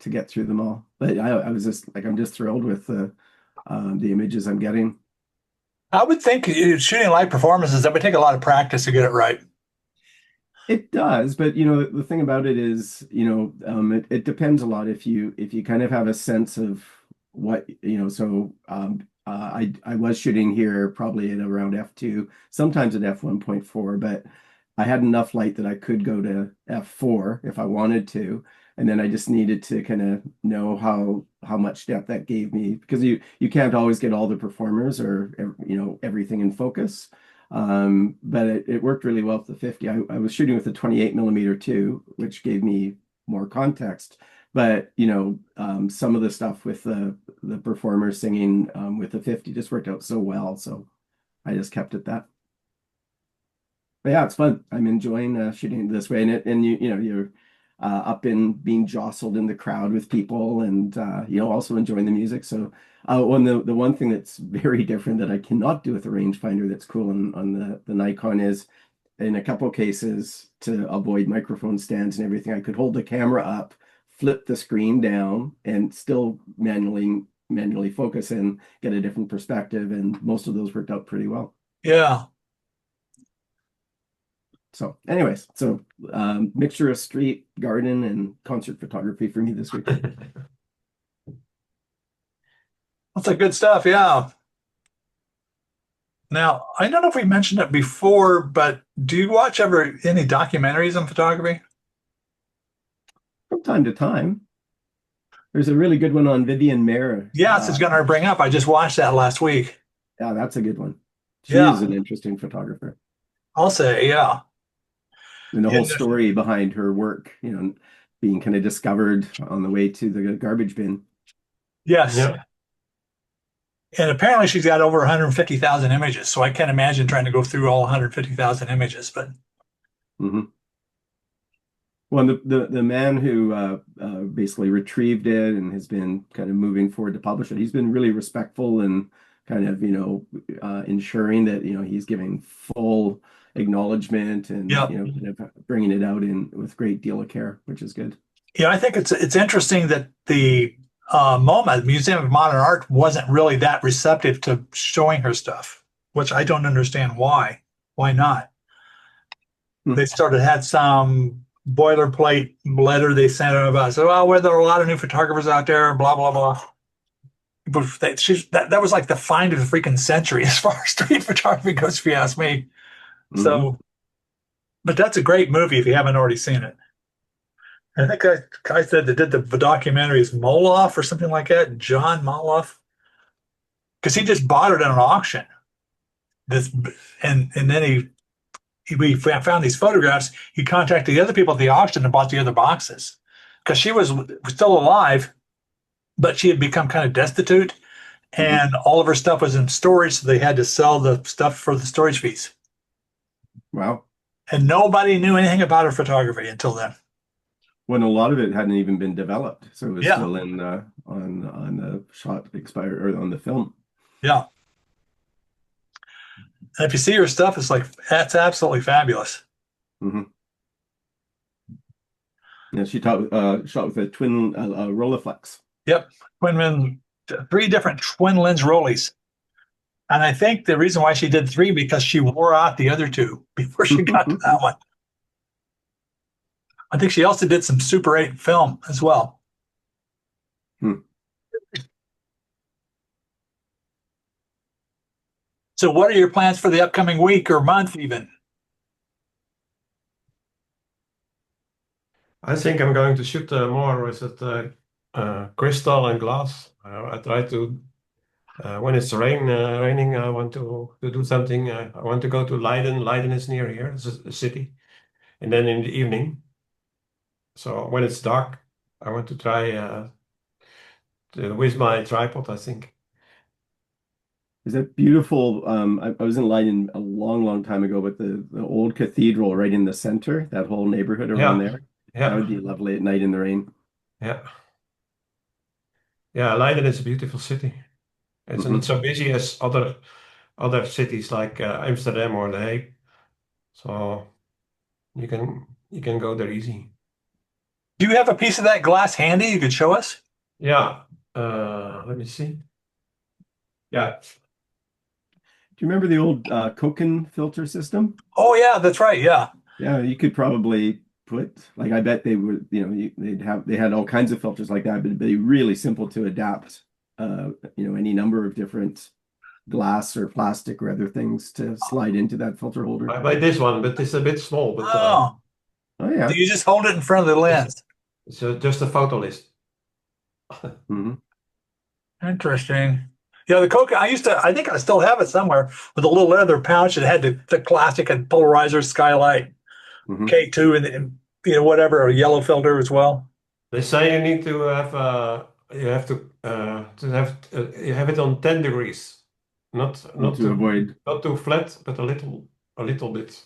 to get through them all. But I was just like I'm just thrilled with the images I'm getting. I would think shooting live performances, that would take a lot of practice to get it right. It does, but the thing about it is, it depends a lot if you kind of have a sense of what, so I was shooting here probably at around f2, sometimes at f1.4, but I had enough light that I could go to f4 if I wanted to, and then I just needed to kind of know how much depth that gave me because you can't always get all the performers or everything in focus. But it worked really well with the 50. I was shooting with a 28 millimeter too, which gave me more context. But some of the stuff with the performers singing with the 50 just worked out so well. So I just kept it that. But yeah, it's fun. I'm enjoying shooting this way, and you're up in being jostled in the crowd with people, and also enjoying the music. So, the one thing that's very different that I cannot do with the rangefinder that's cool on the Nikon is, in a couple cases, to avoid microphone stands and everything, I could hold the camera up, flip the screen down, and still manually focus and get a different perspective. And most of those worked out pretty well. Yeah. So, anyways, mixture of street, garden, and concert photography for me this week. That's a good stuff. Yeah. Now, I don't know if we mentioned it before, but do you watch ever any documentaries on photography? From time to time. There's a really good one on Vivian Mayer. Yes, it's going to bring up. I just watched that last week. Yeah, that's a good one. She is Yeah, an interesting photographer. I'll say, yeah. And the Yeah, whole story behind her work, being kind of discovered on the way to the garbage bin. yes. Yeah. And apparently she's got over 150,000 images. So I can't imagine trying to go through all 150,000 images, but Hmm. Well, the man who basically retrieved it and has been kind of moving forward to publish it, he's been really respectful and kind of ensuring that he's giving full acknowledgement and yeah. kind of bringing it out in with great deal of care, which is good. Yeah, I think it's interesting that the MoMA, Museum of Modern Art, wasn't really that receptive to showing her stuff, which I don't understand why. Why not? Hmm. They had some boilerplate letter they sent her about, so, well, where there are a lot of new photographers out there, blah, blah, blah. But that was like the find of the freaking century as far as street photography goes, if you ask me. Hmm. So But that's a great movie if you haven't already seen it. I think I said that did the documentary is Moloff or something like that, John Moloff, because he just bought it at an auction. This and then we found these photographs. He contacted the other people at the auction and bought the other boxes because she was still alive, but she had become kind of destitute, Mhm. and all of her stuff was in storage, so they had to sell the stuff for the storage fees. Wow. And nobody knew anything about her photography until then. When a lot of it hadn't even been developed, so it was Yeah, still in on the shot expired or on the film. yeah. And if you see her stuff, it's like that's absolutely fabulous. Hmm. Yeah, she shot with a twin Rolleiflex. Yep, twin lens, three different twin lens rollies. And I think the reason why she did three because she wore out the other two before she got to that one. I think she also did some Super 8 film as well. Hmm. So, what are your plans for the upcoming week or month, even? I think I'm going to shoot more with it crystal and glass. I try to when it's raining, I want to do something. I want to go to Leiden. Leiden is near here. It's a city. And then in the evening, so when it's dark, I want to try with my tripod, I think. Is that beautiful? I was in Leiden a long, long time ago, but the old cathedral right in the center, that whole neighborhood around Yeah, there, that would yeah, be lovely at night in the rain. yeah. Yeah, Leiden is a beautiful city. It's not Hmm. so busy as other cities like Amsterdam or The Hague. So you can go there easy. Do you have a piece of that glass handy you could show us? Yeah. Let me see. Yeah. Do you remember the old Koken filter system? Oh, yeah, that's right. Yeah. Yeah, you could probably put like I bet they would, they had all kinds of filters like that, but it'd be really simple to adapt any number of different glass or plastic or other things to slide into that filter holder. I made this one, but it's a bit small, but Oh, Oh do yeah. you just hold it in front of the it's, lens? it's just a photo list. Hmm. Interesting. Yeah, the Coke, I think I still have it somewhere with a little leather pouch that had the classic and polarizer skylight Hmm. K2 and whatever, a yellow filter as well. They say you need to have you have you have it on 10 degrees, not Oh, not to too avoid. not too flat, but a little bit.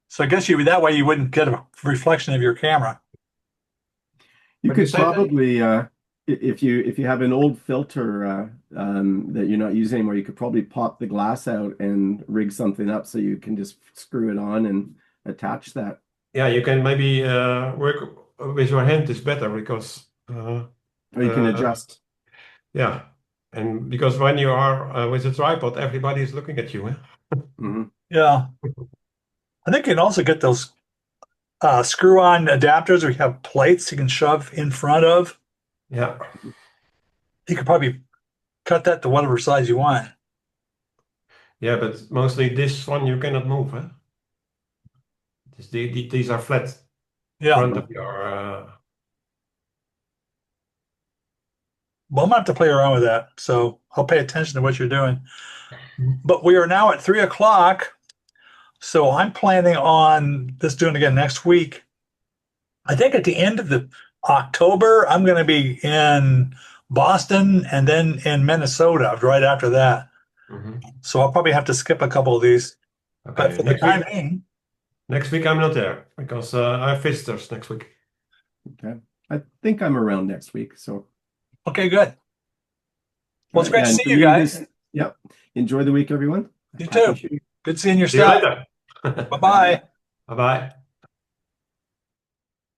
So I guess that way you wouldn't get a reflection of your camera. You But you could say that, probably if you have an old filter that you're not using anymore, you could probably pop the glass out and rig something up so you can just screw it on and attach that. yeah, you can maybe work with your hand is better because Or you can uh, adjust. yeah, and because when you are with a tripod, everybody is looking at you. Eh? Hmm. Yeah. I think you can also get those screw-on adapters where you have plates you can shove in front of. Yeah, You could probably cut that to whatever size you want. yeah, but mostly this one you cannot move. Eh? These are flat Yeah. front of Hmm. your. Well, I'm gonna have to play around with that. So I'll pay attention to what you're doing. But we are now at 3 o'clock. So I'm planning on this doing again next week. I think at the end of the October, I'm going to be in Boston and then in Minnesota right after that. Mhm. So I'll probably have to skip a couple of these. But Okay, for the time being, next week I'm not there because I have visitors next week. Okay. I think I'm around next week. So, okay, good. all Well, it's right. great Yeah. to And see for you me, guys. this, yep. Enjoy the week, everyone. You Happy too. shooting. Good seeing your See you stuff. later. Bye bye. Bye bye.